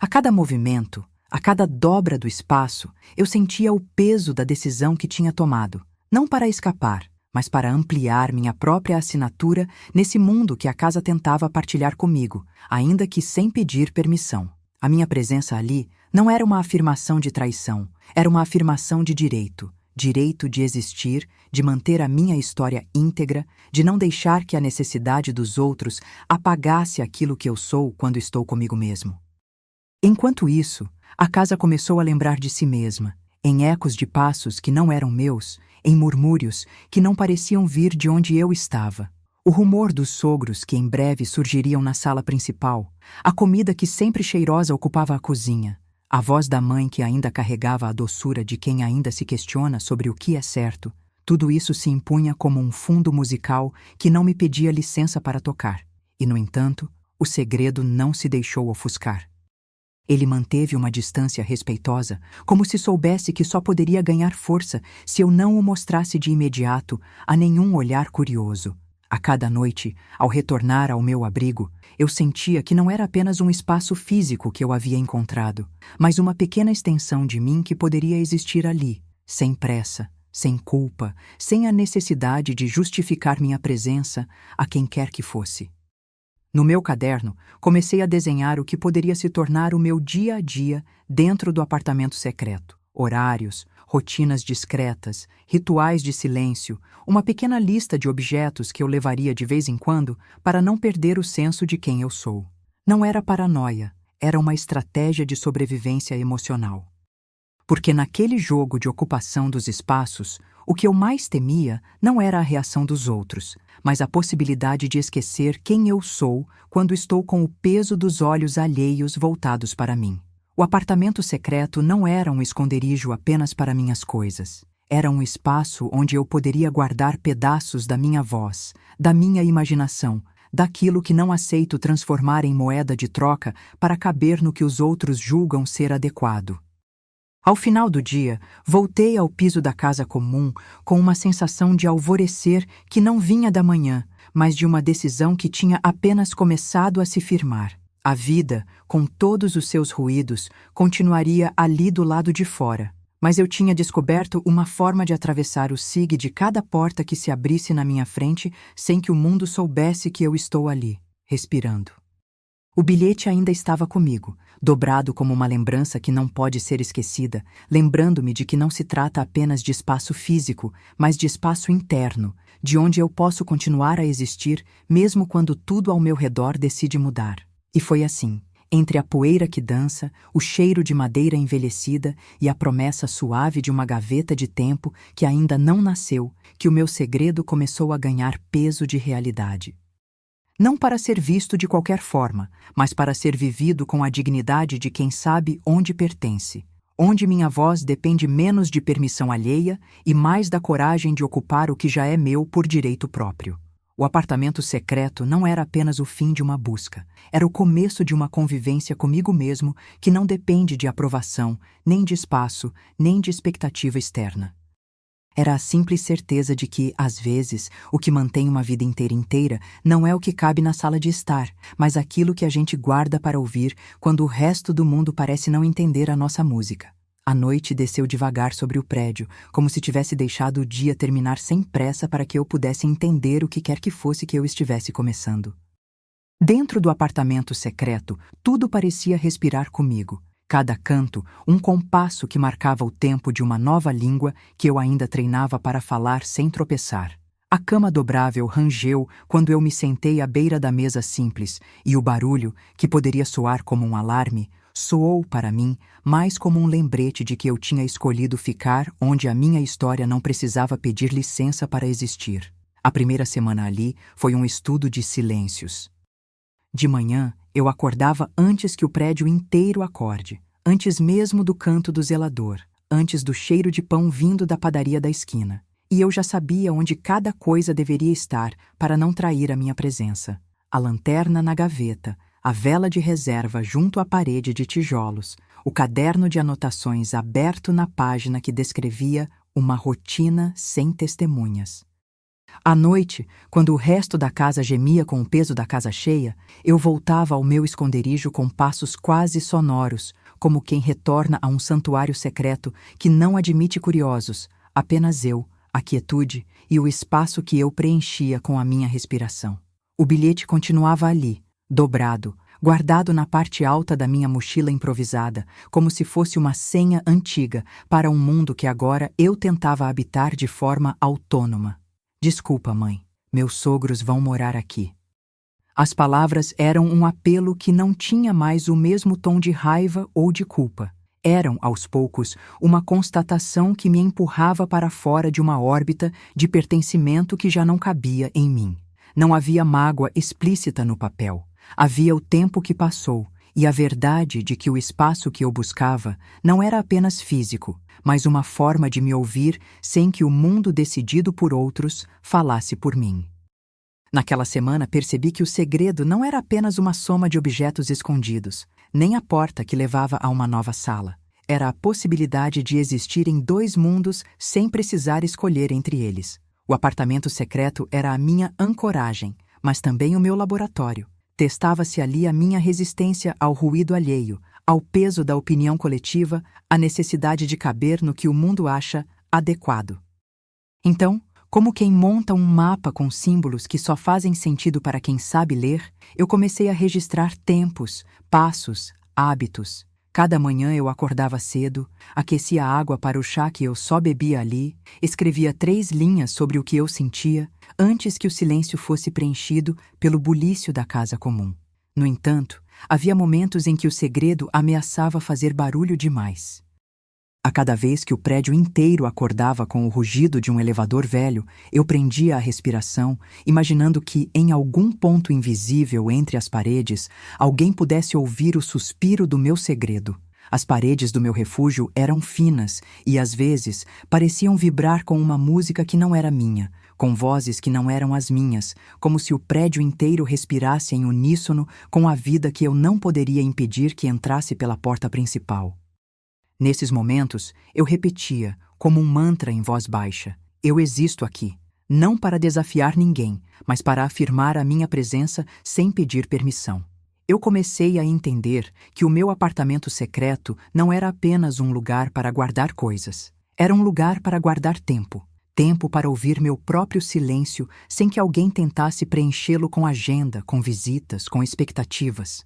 A cada movimento, a cada dobra do espaço, eu sentia o peso da decisão que tinha tomado, não para escapar, mas para ampliar minha própria assinatura nesse mundo que a casa tentava partilhar comigo, ainda que sem pedir permissão. A minha presença ali não era uma afirmação de traição, era uma afirmação de direito. Direito de existir, de manter a minha história íntegra, de não deixar que a necessidade dos outros apagasse aquilo que eu sou quando estou comigo mesmo. Enquanto isso, a casa começou a lembrar de si mesma, em ecos de passos que não eram meus, em murmúrios que não pareciam vir de onde eu estava. O rumor dos sogros que em breve surgiriam na sala principal, a comida que sempre cheirosa ocupava a cozinha, a voz da mãe que ainda carregava a doçura de quem ainda se questiona sobre o que é certo, tudo isso se impunha como um fundo musical que não me pedia licença para tocar. E, no entanto, o segredo não se deixou ofuscar. Ele manteve uma distância respeitosa, como se soubesse que só poderia ganhar força se eu não o mostrasse de imediato a nenhum olhar curioso. A cada noite, ao retornar ao meu abrigo, eu sentia que não era apenas um espaço físico que eu havia encontrado, mas uma pequena extensão de mim que poderia existir ali, sem pressa, sem culpa, sem a necessidade de justificar minha presença a quem quer que fosse. No meu caderno, comecei a desenhar o que poderia se tornar o meu dia a dia dentro do apartamento secreto. Horários, rotinas discretas, rituais de silêncio, uma pequena lista de objetos que eu levaria de vez em quando para não perder o senso de quem eu sou. Não era paranoia, era uma estratégia de sobrevivência emocional. Porque naquele jogo de ocupação dos espaços, o que eu mais temia não era a reação dos outros, mas a possibilidade de esquecer quem eu sou quando estou com o peso dos olhos alheios voltados para mim. O apartamento secreto não era um esconderijo apenas para minhas coisas. Era um espaço onde eu poderia guardar pedaços da minha voz, da minha imaginação, daquilo que não aceito transformar em moeda de troca para caber no que os outros julgam ser adequado. Ao final do dia, voltei ao piso da casa comum com uma sensação de alvorecer que não vinha da manhã, mas de uma decisão que tinha apenas começado a se firmar. A vida, com todos os seus ruídos, continuaria ali do lado de fora. Mas eu tinha descoberto uma forma de atravessar o sigue de cada porta que se abrisse na minha frente sem que o mundo soubesse que eu estou ali, respirando. O bilhete ainda estava comigo, dobrado como uma lembrança que não pode ser esquecida, lembrando-me de que não se trata apenas de espaço físico, mas de espaço interno, de onde eu posso continuar a existir mesmo quando tudo ao meu redor decide mudar. E foi assim. Entre a poeira que dança, o cheiro de madeira envelhecida e a promessa suave de uma gaveta de tempo que ainda não nasceu, que o meu segredo começou a ganhar peso de realidade. Não para ser visto de qualquer forma, mas para ser vivido com a dignidade de quem sabe onde pertence, onde minha voz depende menos de permissão alheia e mais da coragem de ocupar o que já é meu por direito próprio. O apartamento secreto não era apenas o fim de uma busca, era o começo de uma convivência comigo mesmo que não depende de aprovação, nem de espaço, nem de expectativa externa. Era a simples certeza de que, às vezes, o que mantém uma vida inteira não é o que cabe na sala de estar, mas aquilo que a gente guarda para ouvir quando o resto do mundo parece não entender a nossa música. A noite desceu devagar sobre o prédio, como se tivesse deixado o dia terminar sem pressa para que eu pudesse entender o que quer que fosse que eu estivesse começando. Dentro do apartamento secreto, tudo parecia respirar comigo. Cada canto, um compasso que marcava o tempo de uma nova língua que eu ainda treinava para falar sem tropeçar. A cama dobrável rangeu quando eu me sentei à beira da mesa simples, e o barulho, que poderia soar como um alarme, soou para mim mais como um lembrete de que eu tinha escolhido ficar onde a minha história não precisava pedir licença para existir. A primeira semana ali foi um estudo de silêncios. De manhã, eu acordava antes que o prédio inteiro acorde, antes mesmo do canto do zelador, antes do cheiro de pão vindo da padaria da esquina. E eu já sabia onde cada coisa deveria estar para não trair a minha presença. A lanterna na gaveta, a vela de reserva junto à parede de tijolos, o caderno de anotações aberto na página que descrevia uma rotina sem testemunhas. À noite, quando o resto da casa gemia com o peso da casa cheia, eu voltava ao meu esconderijo com passos quase sonoros, como quem retorna a um santuário secreto que não admite curiosos, apenas eu, a quietude e o espaço que eu preenchia com a minha respiração. O bilhete continuava ali, dobrado, guardado na parte alta da minha mochila improvisada, como se fosse uma senha antiga para um mundo que agora eu tentava habitar de forma autônoma. Desculpa, mãe, meus sogros vão morar aqui. As palavras eram um apelo que não tinha mais o mesmo tom de raiva ou de culpa. Eram, aos poucos, uma constatação que me empurrava para fora de uma órbita de pertencimento que já não cabia em mim. Não havia mágoa explícita no papel. Havia o tempo que passou e a verdade de que o espaço que eu buscava não era apenas físico, mas uma forma de me ouvir sem que o mundo decidido por outros falasse por mim. Naquela semana percebi que o segredo não era apenas uma soma de objetos escondidos, nem a porta que levava a uma nova sala. Era a possibilidade de existir em dois mundos sem precisar escolher entre eles. O apartamento secreto era a minha ancoragem, mas também o meu laboratório. Testava-se ali a minha resistência ao ruído alheio, ao peso da opinião coletiva, à necessidade de caber no que o mundo acha adequado. Então, como quem monta um mapa com símbolos que só fazem sentido para quem sabe ler, eu comecei a registrar tempos, passos, hábitos. Cada manhã eu acordava cedo, aquecia a água para o chá que eu só bebia ali, escrevia 3 linhas sobre o que eu sentia, antes que o silêncio fosse preenchido pelo bulício da casa comum. No entanto, havia momentos em que o segredo ameaçava fazer barulho demais. A cada vez que o prédio inteiro acordava com o rugido de um elevador velho, eu prendia a respiração, imaginando que, em algum ponto invisível entre as paredes, alguém pudesse ouvir o suspiro do meu segredo. As paredes do meu refúgio eram finas e, às vezes, pareciam vibrar com uma música que não era minha, com vozes que não eram as minhas, como se o prédio inteiro respirasse em uníssono com a vida que eu não poderia impedir que entrasse pela porta principal. Nesses momentos, eu repetia, como um mantra em voz baixa: eu existo aqui, não para desafiar ninguém, mas para afirmar a minha presença sem pedir permissão. Eu comecei a entender que o meu apartamento secreto não era apenas um lugar para guardar coisas. Era um lugar para guardar tempo. Tempo para ouvir meu próprio silêncio sem que alguém tentasse preenchê-lo com agenda, com visitas, com expectativas.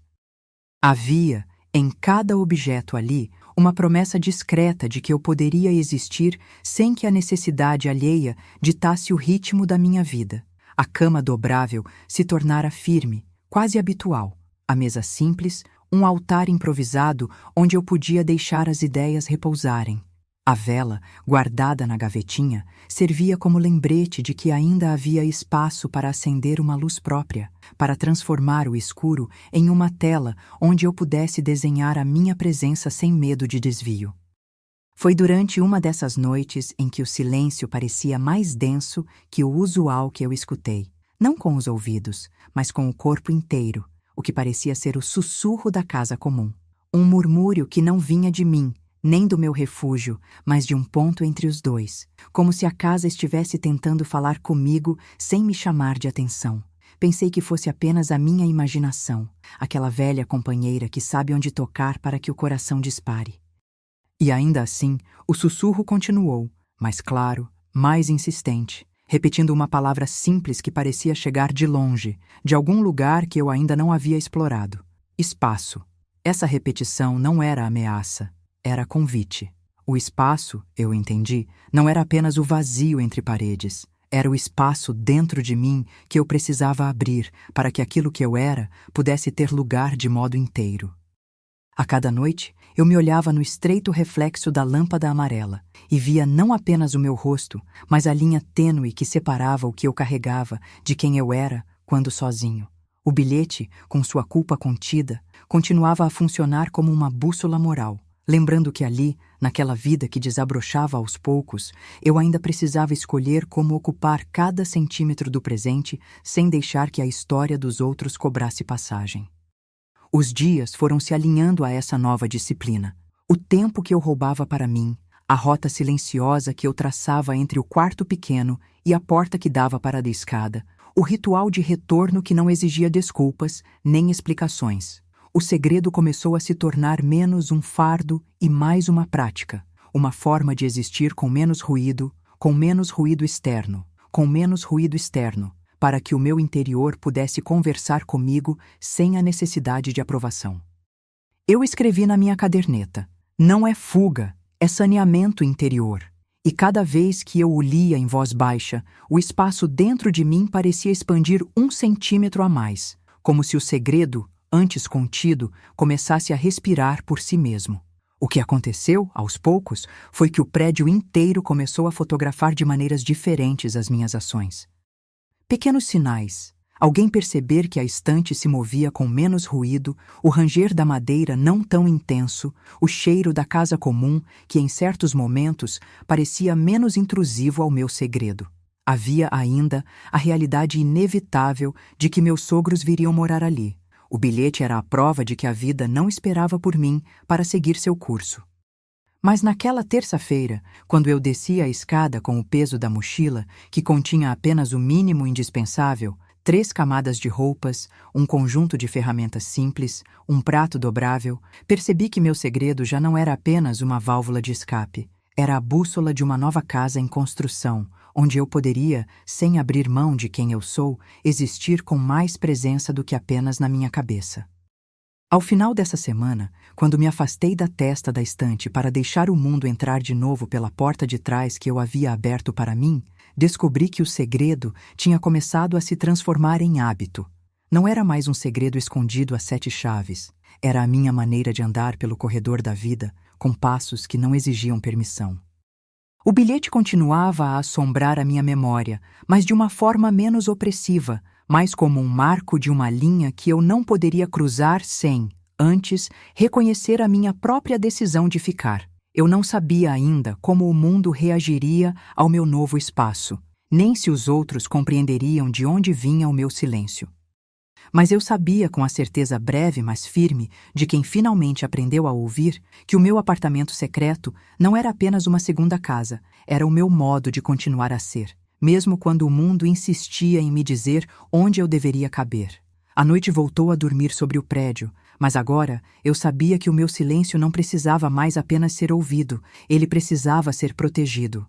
Havia, em cada objeto ali, uma promessa discreta de que eu poderia existir sem que a necessidade alheia ditasse o ritmo da minha vida. A cama dobrável se tornara firme, quase habitual. A mesa simples, um altar improvisado onde eu podia deixar as ideias repousarem. A vela, guardada na gavetinha, servia como lembrete de que ainda havia espaço para acender uma luz própria, para transformar o escuro em uma tela onde eu pudesse desenhar a minha presença sem medo de desvio. Foi durante uma dessas noites em que o silêncio parecia mais denso que o usual que eu escutei, não com os ouvidos, mas com o corpo inteiro, o que parecia ser o sussurro da casa comum. Um murmúrio que não vinha de mim, nem do meu refúgio, mas de um ponto entre os dois, como se a casa estivesse tentando falar comigo sem me chamar de atenção. Pensei que fosse apenas a minha imaginação, aquela velha companheira que sabe onde tocar para que o coração dispare. E ainda assim, o sussurro continuou, mais claro, mais insistente, repetindo uma palavra simples que parecia chegar de longe, de algum lugar que eu ainda não havia explorado. Espaço. Essa repetição não era ameaça. Era convite. O espaço, eu entendi, não era apenas o vazio entre paredes. Era o espaço dentro de mim que eu precisava abrir para que aquilo que eu era pudesse ter lugar de modo inteiro. A cada noite, eu me olhava no estreito reflexo da lâmpada amarela e via não apenas o meu rosto, mas a linha tênue que separava o que eu carregava de quem eu era quando sozinho. O bilhete, com sua culpa contida, continuava a funcionar como uma bússola moral. Lembrando que ali, naquela vida que desabrochava aos poucos, eu ainda precisava escolher como ocupar cada centímetro do presente sem deixar que a história dos outros cobrasse passagem. Os dias foram se alinhando a essa nova disciplina. O tempo que eu roubava para mim, a rota silenciosa que eu traçava entre o quarto pequeno e a porta que dava para a escada, o ritual de retorno que não exigia desculpas nem explicações. O segredo começou a se tornar menos um fardo e mais uma prática, uma forma de existir com menos ruído externo, para que o meu interior pudesse conversar comigo sem a necessidade de aprovação. Eu escrevi na minha caderneta: não é fuga, é saneamento interior. E cada vez que eu o lia em voz baixa, o espaço dentro de mim parecia expandir 1 centímetro a mais, como se o segredo, antes contido, começasse a respirar por si mesmo. O que aconteceu, aos poucos, foi que o prédio inteiro começou a fotografar de maneiras diferentes as minhas ações. Pequenos sinais. Alguém perceber que a estante se movia com menos ruído, o ranger da madeira não tão intenso, o cheiro da casa comum, que em certos momentos parecia menos intrusivo ao meu segredo. Havia ainda a realidade inevitável de que meus sogros viriam morar ali. O bilhete era a prova de que a vida não esperava por mim para seguir seu curso. Mas naquela terça-feira, quando eu descia a escada com o peso da mochila, que continha apenas o mínimo indispensável, 3 camadas de roupas, um conjunto de ferramentas simples, um prato dobrável, percebi que meu segredo já não era apenas uma válvula de escape. Era a bússola de uma nova casa em construção, onde eu poderia, sem abrir mão de quem eu sou, existir com mais presença do que apenas na minha cabeça. Ao final dessa semana, quando me afastei da testa da estante para deixar o mundo entrar de novo pela porta de trás que eu havia aberto para mim, descobri que o segredo tinha começado a se transformar em hábito. Não era mais um segredo escondido a 7 chaves. Era a minha maneira de andar pelo corredor da vida, com passos que não exigiam permissão. O bilhete continuava a assombrar a minha memória, mas de uma forma menos opressiva, mais como um marco de uma linha que eu não poderia cruzar sem, antes, reconhecer a minha própria decisão de ficar. Eu não sabia ainda como o mundo reagiria ao meu novo espaço, nem se os outros compreenderiam de onde vinha o meu silêncio. Mas eu sabia com a certeza breve, mas firme, de quem finalmente aprendeu a ouvir, que o meu apartamento secreto não era apenas uma segunda casa, era o meu modo de continuar a ser, mesmo quando o mundo insistia em me dizer onde eu deveria caber. A noite voltou a dormir sobre o prédio, mas agora eu sabia que o meu silêncio não precisava mais apenas ser ouvido, ele precisava ser protegido.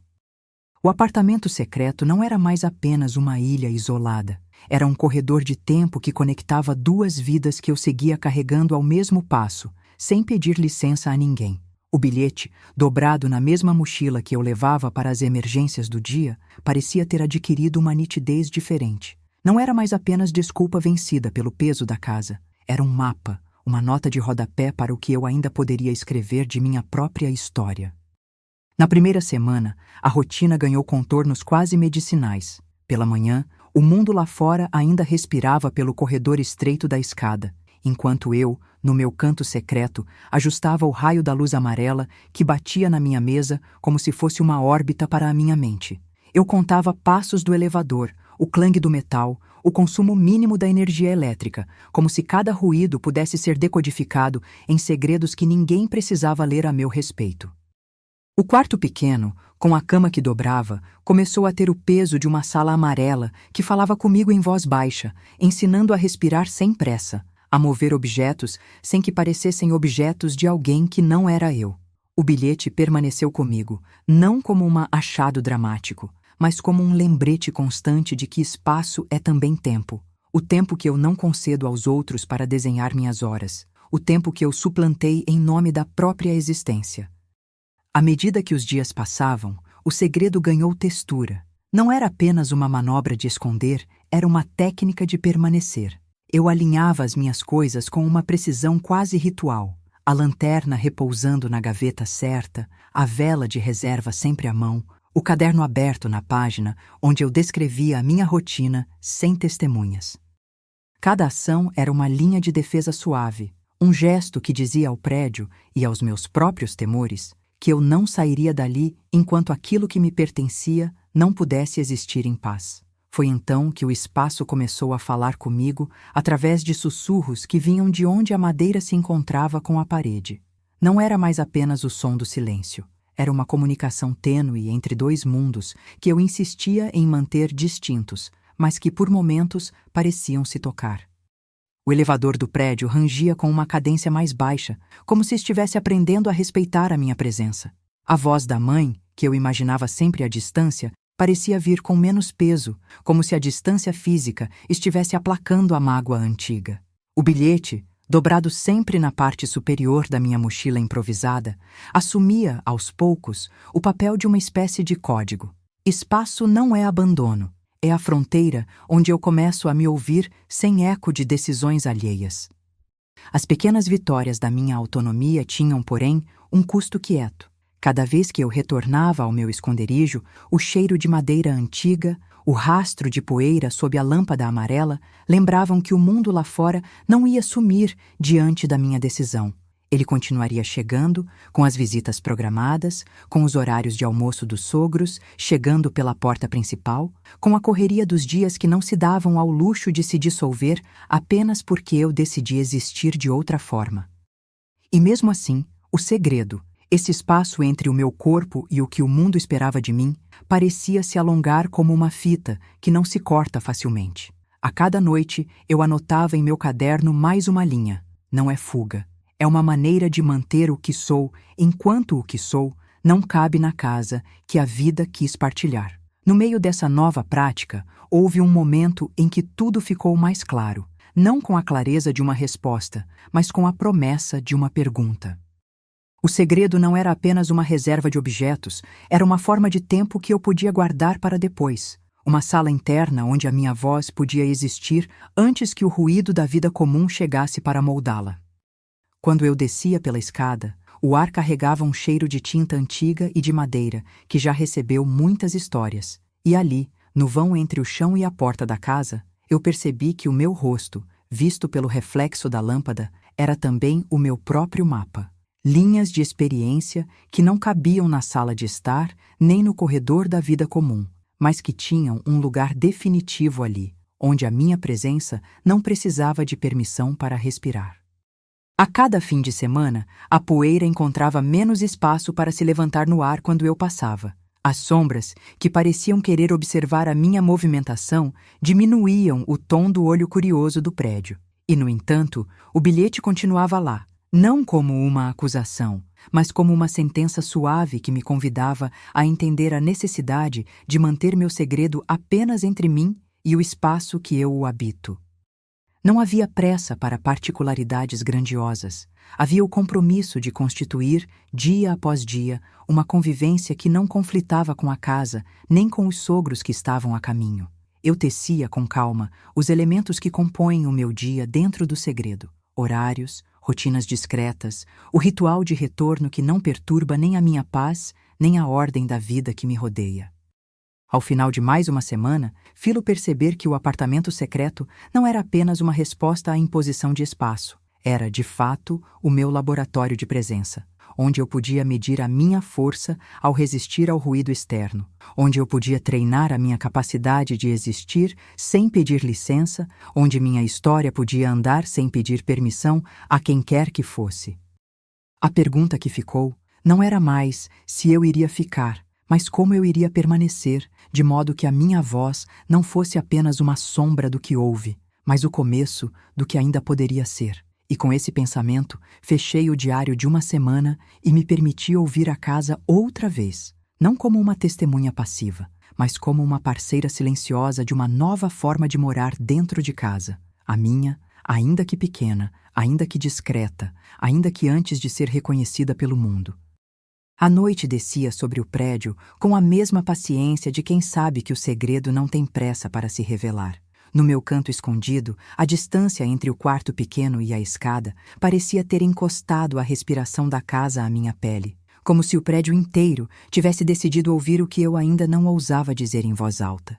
O apartamento secreto não era mais apenas uma ilha isolada. Era um corredor de tempo que conectava duas vidas que eu seguia carregando ao mesmo passo, sem pedir licença a ninguém. O bilhete, dobrado na mesma mochila que eu levava para as emergências do dia, parecia ter adquirido uma nitidez diferente. Não era mais apenas desculpa vencida pelo peso da casa. Era um mapa, uma nota de rodapé para o que eu ainda poderia escrever de minha própria história. Na primeira semana, a rotina ganhou contornos quase medicinais. Pela manhã, o mundo lá fora ainda respirava pelo corredor estreito da escada, enquanto eu, no meu canto secreto, ajustava o raio da luz amarela que batia na minha mesa como se fosse uma órbita para a minha mente. Eu contava passos do elevador, o clangue do metal, o consumo mínimo da energia elétrica, como se cada ruído pudesse ser decodificado em segredos que ninguém precisava ler a meu respeito. O quarto pequeno, com a cama que dobrava, começou a ter o peso de uma sala amarela que falava comigo em voz baixa, ensinando a respirar sem pressa, a mover objetos sem que parecessem objetos de alguém que não era eu. O bilhete permaneceu comigo, não como um achado dramático, mas como um lembrete constante de que espaço é também tempo. O tempo que eu não concedo aos outros para desenhar minhas horas. O tempo que eu suplantei em nome da própria existência. À medida que os dias passavam, o segredo ganhou textura. Não era apenas uma manobra de esconder, era uma técnica de permanecer. Eu alinhava as minhas coisas com uma precisão quase ritual. A lanterna repousando na gaveta certa, a vela de reserva sempre à mão, o caderno aberto na página onde eu descrevia a minha rotina sem testemunhas. Cada ação era uma linha de defesa suave, um gesto que dizia ao prédio e aos meus próprios temores que eu não sairia dali enquanto aquilo que me pertencia não pudesse existir em paz. Foi então que o espaço começou a falar comigo através de sussurros que vinham de onde a madeira se encontrava com a parede. Não era mais apenas o som do silêncio. Era uma comunicação tênue entre dois mundos que eu insistia em manter distintos, mas que por momentos pareciam se tocar. O elevador do prédio rangia com uma cadência mais baixa, como se estivesse aprendendo a respeitar a minha presença. A voz da mãe, que eu imaginava sempre à distância, parecia vir com menos peso, como se a distância física estivesse aplacando a mágoa antiga. O bilhete, dobrado sempre na parte superior da minha mochila improvisada, assumia, aos poucos, o papel de uma espécie de código. Espaço não é abandono. É a fronteira onde eu começo a me ouvir sem eco de decisões alheias. As pequenas vitórias da minha autonomia tinham, porém, um custo quieto. Cada vez que eu retornava ao meu esconderijo, o cheiro de madeira antiga, o rastro de poeira sob a lâmpada amarela lembravam que o mundo lá fora não ia sumir diante da minha decisão. Ele continuaria chegando, com as visitas programadas, com os horários de almoço dos sogros, chegando pela porta principal, com a correria dos dias que não se davam ao luxo de se dissolver apenas porque eu decidi existir de outra forma. E mesmo assim, o segredo, esse espaço entre o meu corpo e o que o mundo esperava de mim, parecia se alongar como uma fita que não se corta facilmente. A cada noite, eu anotava em meu caderno mais uma linha. Não é fuga. É uma maneira de manter o que sou, enquanto o que sou não cabe na casa que a vida quis partilhar. No meio dessa nova prática, houve um momento em que tudo ficou mais claro, não com a clareza de uma resposta, mas com a promessa de uma pergunta. O segredo não era apenas uma reserva de objetos, era uma forma de tempo que eu podia guardar para depois. Uma sala interna onde a minha voz podia existir antes que o ruído da vida comum chegasse para moldá-la. Quando eu descia pela escada, o ar carregava um cheiro de tinta antiga e de madeira, que já recebeu muitas histórias. E ali, no vão entre o chão e a porta da casa, eu percebi que o meu rosto, visto pelo reflexo da lâmpada, era também o meu próprio mapa. Linhas de experiência que não cabiam na sala de estar, nem no corredor da vida comum, mas que tinham um lugar definitivo ali, onde a minha presença não precisava de permissão para respirar. A cada fim de semana, a poeira encontrava menos espaço para se levantar no ar quando eu passava. As sombras, que pareciam querer observar a minha movimentação, diminuíam o tom do olho curioso do prédio. E, no entanto, o bilhete continuava lá, não como uma acusação, mas como uma sentença suave que me convidava a entender a necessidade de manter meu segredo apenas entre mim e o espaço que eu o habito. Não havia pressa para particularidades grandiosas. Havia o compromisso de constituir, dia após dia, uma convivência que não conflitava com a casa, nem com os sogros que estavam a caminho. Eu tecia com calma os elementos que compõem o meu dia dentro do segredo: horários, rotinas discretas, o ritual de retorno que não perturba nem a minha paz, nem a ordem da vida que me rodeia. Ao final de mais uma semana, filo perceber que o apartamento secreto não era apenas uma resposta à imposição de espaço. Era, de fato, o meu laboratório de presença, onde eu podia medir a minha força ao resistir ao ruído externo, onde eu podia treinar a minha capacidade de existir sem pedir licença, onde minha história podia andar sem pedir permissão a quem quer que fosse. A pergunta que ficou não era mais se eu iria ficar, mas como eu iria permanecer, de modo que a minha voz não fosse apenas uma sombra do que houve, mas o começo do que ainda poderia ser. E com esse pensamento, fechei o diário de uma semana e me permiti ouvir a casa outra vez, não como uma testemunha passiva, mas como uma parceira silenciosa de uma nova forma de morar dentro de casa. A minha, ainda que pequena, ainda que discreta, ainda que antes de ser reconhecida pelo mundo. A noite descia sobre o prédio com a mesma paciência de quem sabe que o segredo não tem pressa para se revelar. No meu canto escondido, a distância entre o quarto pequeno e a escada parecia ter encostado a respiração da casa à minha pele, como se o prédio inteiro tivesse decidido ouvir o que eu ainda não ousava dizer em voz alta.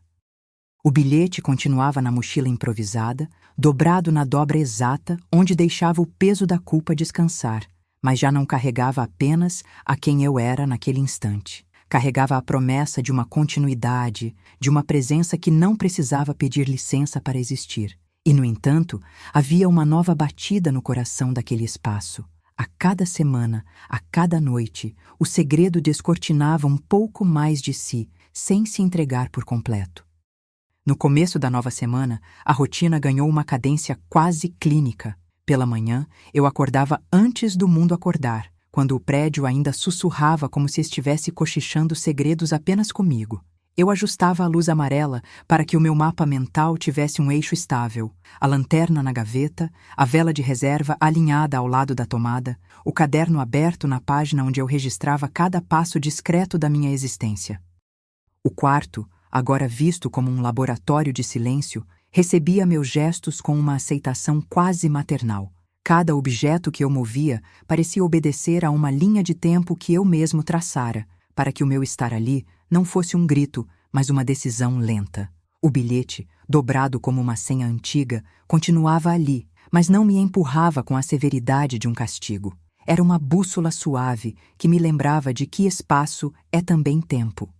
O bilhete continuava na mochila improvisada, dobrado na dobra exata onde deixava o peso da culpa descansar, mas já não carregava apenas a quem eu era naquele instante. Carregava a promessa de uma continuidade, de uma presença que não precisava pedir licença para existir. E, no entanto, havia uma nova batida no coração daquele espaço. A cada semana, a cada noite, o segredo descortinava um pouco mais de si, sem se entregar por completo. No começo da nova semana, a rotina ganhou uma cadência quase clínica. Pela manhã, eu acordava antes do mundo acordar, quando o prédio ainda sussurrava como se estivesse cochichando segredos apenas comigo. Eu ajustava a luz amarela para que o meu mapa mental tivesse um eixo estável, a lanterna na gaveta, a vela de reserva alinhada ao lado da tomada, o caderno aberto na página onde eu registrava cada passo discreto da minha existência. O quarto, agora visto como um laboratório de silêncio, recebia meus gestos com uma aceitação quase maternal. Cada objeto que eu movia parecia obedecer a uma linha de tempo que eu mesmo traçara, para que o meu estar ali não fosse um grito, mas uma decisão lenta. O bilhete, dobrado como uma senha antiga, continuava ali, mas não me empurrava com a severidade de um castigo. Era uma bússola suave que me lembrava de que espaço é também tempo.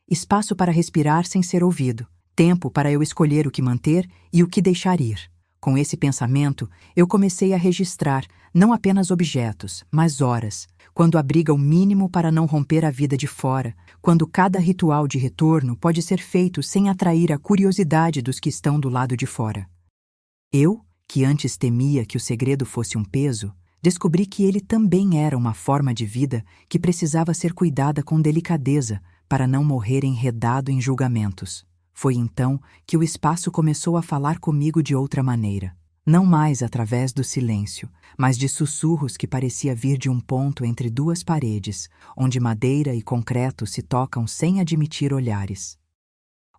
Espaço para respirar sem ser ouvido, tempo para eu escolher o que manter e o que deixar ir. Com esse pensamento, eu comecei a registrar não apenas objetos, mas horas, quando abriga o mínimo para não romper a vida de fora, quando cada ritual de retorno pode ser feito sem atrair a curiosidade dos que estão do lado de fora. Eu, que antes temia que o segredo fosse um peso, descobri que ele também era uma forma de vida que precisava ser cuidada com delicadeza para não morrer enredado em julgamentos. Foi então que o espaço começou a falar comigo de outra maneira. Não mais através do silêncio, mas de sussurros que parecia vir de um ponto entre duas paredes, onde madeira e concreto se tocam sem admitir olhares.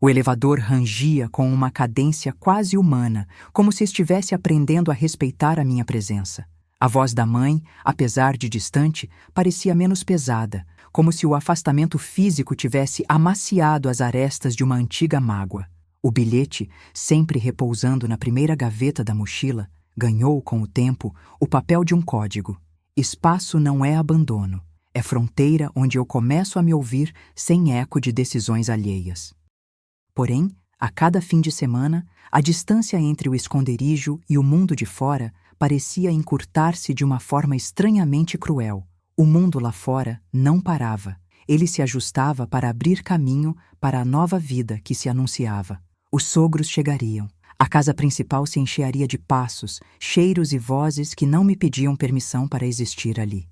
O elevador rangia com uma cadência quase humana, como se estivesse aprendendo a respeitar a minha presença. A voz da mãe, apesar de distante, parecia menos pesada, como se o afastamento físico tivesse amaciado as arestas de uma antiga mágoa. O bilhete, sempre repousando na primeira gaveta da mochila, ganhou, com o tempo, o papel de um código. Espaço não é abandono, é fronteira onde eu começo a me ouvir sem eco de decisões alheias. Porém, a cada fim de semana, a distância entre o esconderijo e o mundo de fora parecia encurtar-se de uma forma estranhamente cruel. O mundo lá fora não parava. Ele se ajustava para abrir caminho para a nova vida que se anunciava. Os sogros chegariam. A casa principal se encheria de passos, cheiros e vozes que não me pediam permissão para existir ali.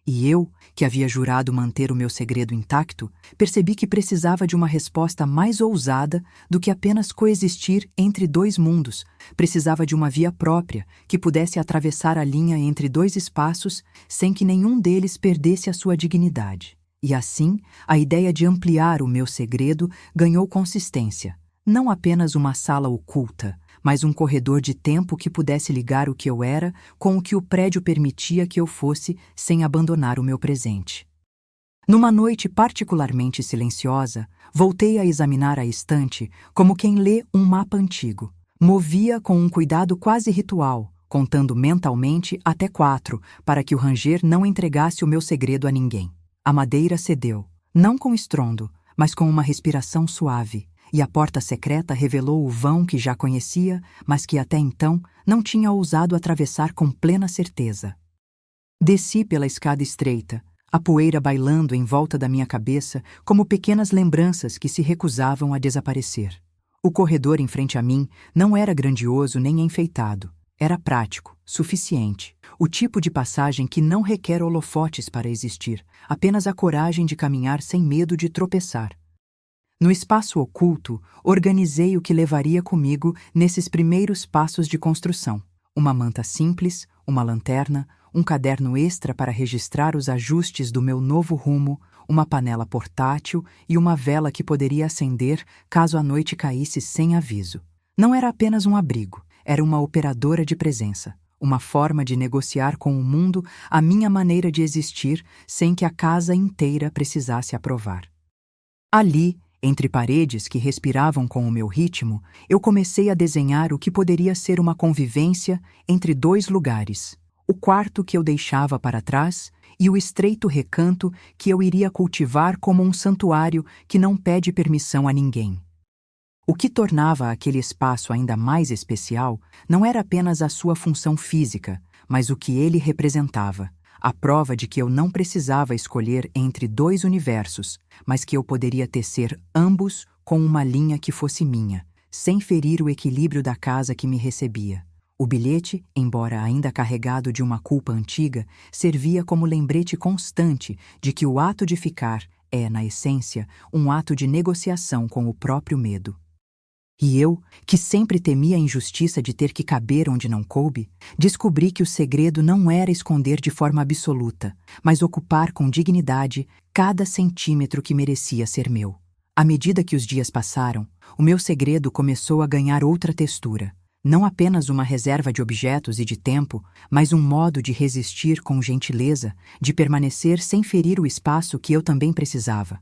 E eu, que havia jurado manter o meu segredo intacto, percebi que precisava de uma resposta mais ousada do que apenas coexistir entre dois mundos. Precisava de uma via própria, que pudesse atravessar a linha entre dois espaços sem que nenhum deles perdesse a sua dignidade. E assim, a ideia de ampliar o meu segredo ganhou consistência. Não apenas uma sala oculta, mas um corredor de tempo que pudesse ligar o que eu era com o que o prédio permitia que eu fosse sem abandonar o meu presente. Numa noite particularmente silenciosa, voltei a examinar a estante como quem lê um mapa antigo. Movia com um cuidado quase ritual, contando mentalmente até 4 para que o ranger não entregasse o meu segredo a ninguém. A madeira cedeu, não com estrondo, mas com uma respiração suave. E a porta secreta revelou o vão que já conhecia, mas que até então não tinha ousado atravessar com plena certeza. Desci pela escada estreita, a poeira bailando em volta da minha cabeça como pequenas lembranças que se recusavam a desaparecer. O corredor em frente a mim não era grandioso nem enfeitado. Era prático, suficiente. O tipo de passagem que não requer holofotes para existir, apenas a coragem de caminhar sem medo de tropeçar. No espaço oculto, organizei o que levaria comigo nesses primeiros passos de construção. Uma manta simples, uma lanterna, um caderno extra para registrar os ajustes do meu novo rumo, uma panela portátil e uma vela que poderia acender caso a noite caísse sem aviso. Não era apenas um abrigo, era uma operadora de presença, uma forma de negociar com o mundo a minha maneira de existir sem que a casa inteira precisasse aprovar. Ali, entre paredes que respiravam com o meu ritmo, eu comecei a desenhar o que poderia ser uma convivência entre dois lugares: o quarto que eu deixava para trás e o estreito recanto que eu iria cultivar como um santuário que não pede permissão a ninguém. O que tornava aquele espaço ainda mais especial não era apenas a sua função física, mas o que ele representava. A prova de que eu não precisava escolher entre dois universos, mas que eu poderia tecer ambos com uma linha que fosse minha, sem ferir o equilíbrio da casa que me recebia. O bilhete, embora ainda carregado de uma culpa antiga, servia como lembrete constante de que o ato de ficar é, na essência, um ato de negociação com o próprio medo. E eu, que sempre temia a injustiça de ter que caber onde não coube, descobri que o segredo não era esconder de forma absoluta, mas ocupar com dignidade cada centímetro que merecia ser meu. À medida que os dias passaram, o meu segredo começou a ganhar outra textura. Não apenas uma reserva de objetos e de tempo, mas um modo de resistir com gentileza, de permanecer sem ferir o espaço que eu também precisava.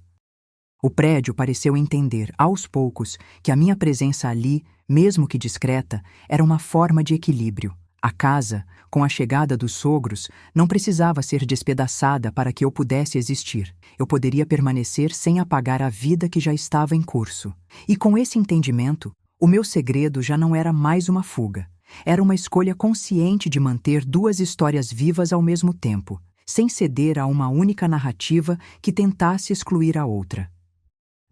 O prédio pareceu entender, aos poucos, que a minha presença ali, mesmo que discreta, era uma forma de equilíbrio. A casa, com a chegada dos sogros, não precisava ser despedaçada para que eu pudesse existir. Eu poderia permanecer sem apagar a vida que já estava em curso. E com esse entendimento, o meu segredo já não era mais uma fuga. Era uma escolha consciente de manter duas histórias vivas ao mesmo tempo, sem ceder a uma única narrativa que tentasse excluir a outra.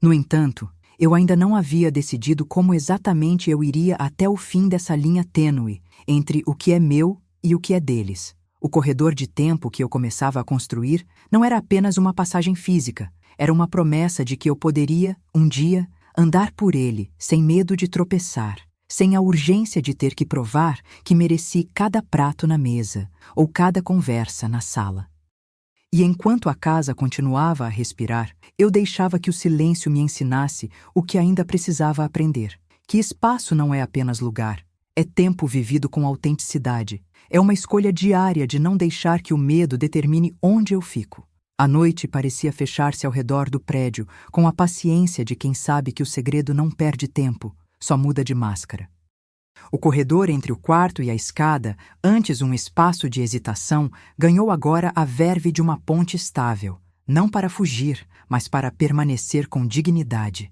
No entanto, eu ainda não havia decidido como exatamente eu iria até o fim dessa linha tênue entre o que é meu e o que é deles. O corredor de tempo que eu começava a construir não era apenas uma passagem física, era uma promessa de que eu poderia, um dia, andar por ele sem medo de tropeçar, sem a urgência de ter que provar que mereci cada prato na mesa ou cada conversa na sala. E enquanto a casa continuava a respirar, eu deixava que o silêncio me ensinasse o que ainda precisava aprender. Que espaço não é apenas lugar, é tempo vivido com autenticidade. É uma escolha diária de não deixar que o medo determine onde eu fico. A noite parecia fechar-se ao redor do prédio, com a paciência de quem sabe que o segredo não perde tempo, só muda de máscara. O corredor entre o quarto e a escada, antes um espaço de hesitação, ganhou agora a verve de uma ponte estável, não para fugir, mas para permanecer com dignidade.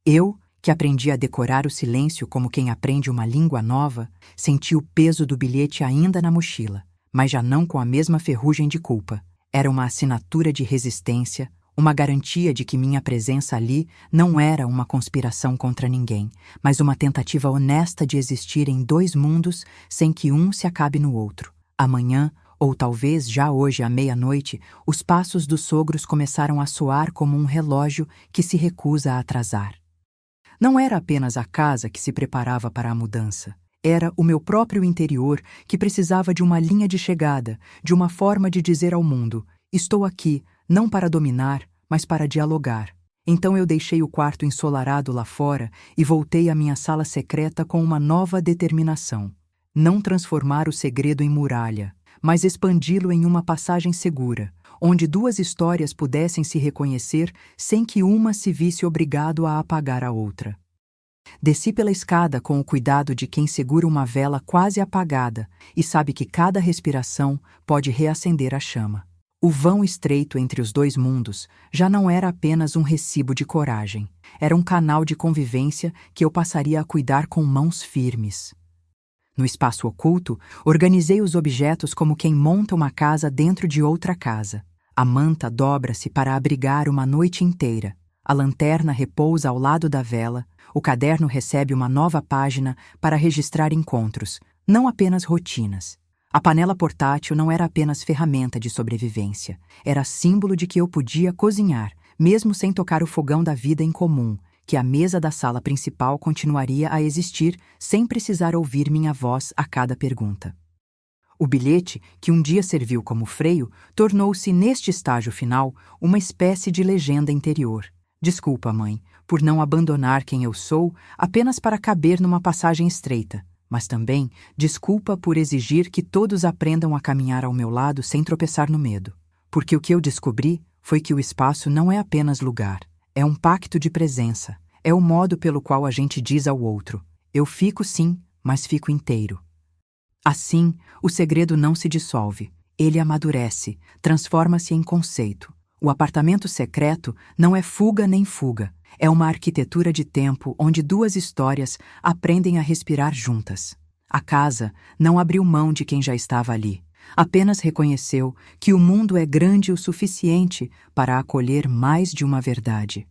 Eu, que aprendi a decorar o silêncio como quem aprende uma língua nova, senti o peso do bilhete ainda na mochila, mas já não com a mesma ferrugem de culpa. Era uma assinatura de resistência, uma garantia de que minha presença ali não era uma conspiração contra ninguém, mas uma tentativa honesta de existir em dois mundos sem que um se acabe no outro. Amanhã, ou talvez já hoje à meia-noite, os passos dos sogros começaram a soar como um relógio que se recusa a atrasar. Não era apenas a casa que se preparava para a mudança. Era o meu próprio interior que precisava de uma linha de chegada, de uma forma de dizer ao mundo: estou aqui, não para dominar, mas para dialogar. Então eu deixei o quarto ensolarado lá fora e voltei à minha sala secreta com uma nova determinação. Não transformar o segredo em muralha, mas expandi-lo em uma passagem segura, onde duas histórias pudessem se reconhecer sem que uma se visse obrigado a apagar a outra. Desci pela escada com o cuidado de quem segura uma vela quase apagada e sabe que cada respiração pode reacender a chama. O vão estreito entre os dois mundos já não era apenas um recibo de coragem, era um canal de convivência que eu passaria a cuidar com mãos firmes. No espaço oculto, organizei os objetos como quem monta uma casa dentro de outra casa. A manta dobra-se para abrigar uma noite inteira. A lanterna repousa ao lado da vela. O caderno recebe uma nova página para registrar encontros, não apenas rotinas. A panela portátil não era apenas ferramenta de sobrevivência. Era símbolo de que eu podia cozinhar, mesmo sem tocar o fogão da vida em comum, que a mesa da sala principal continuaria a existir sem precisar ouvir minha voz a cada pergunta. O bilhete, que um dia serviu como freio, tornou-se, neste estágio final, uma espécie de legenda interior. Desculpa, mãe, por não abandonar quem eu sou apenas para caber numa passagem estreita, mas também desculpa por exigir que todos aprendam a caminhar ao meu lado sem tropeçar no medo. Porque o que eu descobri foi que o espaço não é apenas lugar, é um pacto de presença, é o modo pelo qual a gente diz ao outro: eu fico sim, mas fico inteiro. Assim, o segredo não se dissolve, ele amadurece, transforma-se em conceito. O apartamento secreto não é fuga nem fuga, é uma arquitetura de tempo onde duas histórias aprendem a respirar juntas. A casa não abriu mão de quem já estava ali, apenas reconheceu que o mundo é grande o suficiente para acolher mais de uma verdade.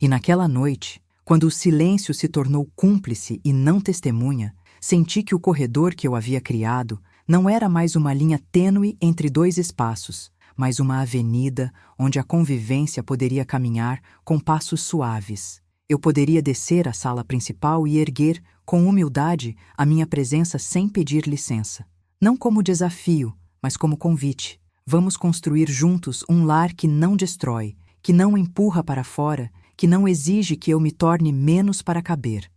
E naquela noite, quando o silêncio se tornou cúmplice e não testemunha, senti que o corredor que eu havia criado não era mais uma linha tênue entre dois espaços, mas uma avenida onde a convivência poderia caminhar com passos suaves. Eu poderia descer à sala principal e erguer, com humildade, a minha presença sem pedir licença. Não como desafio, mas como convite. Vamos construir juntos um lar que não destrói, que não empurra para fora, que não exige que eu me torne menos para caber.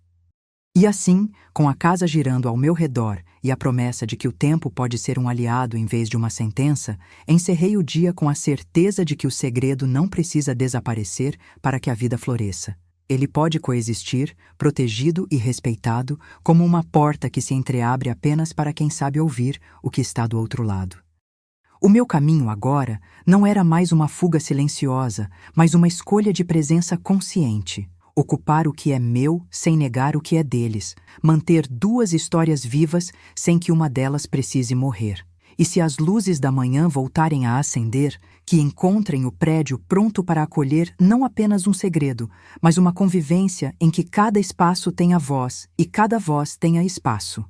E assim, com a casa girando ao meu redor e a promessa de que o tempo pode ser um aliado em vez de uma sentença, encerrei o dia com a certeza de que o segredo não precisa desaparecer para que a vida floresça. Ele pode coexistir, protegido e respeitado, como uma porta que se entreabre apenas para quem sabe ouvir o que está do outro lado. O meu caminho agora não era mais uma fuga silenciosa, mas uma escolha de presença consciente. Ocupar o que é meu sem negar o que é deles, manter duas histórias vivas sem que uma delas precise morrer. E se as luzes da manhã voltarem a acender, que encontrem o prédio pronto para acolher não apenas um segredo, mas uma convivência em que cada espaço tenha voz e cada voz tenha espaço.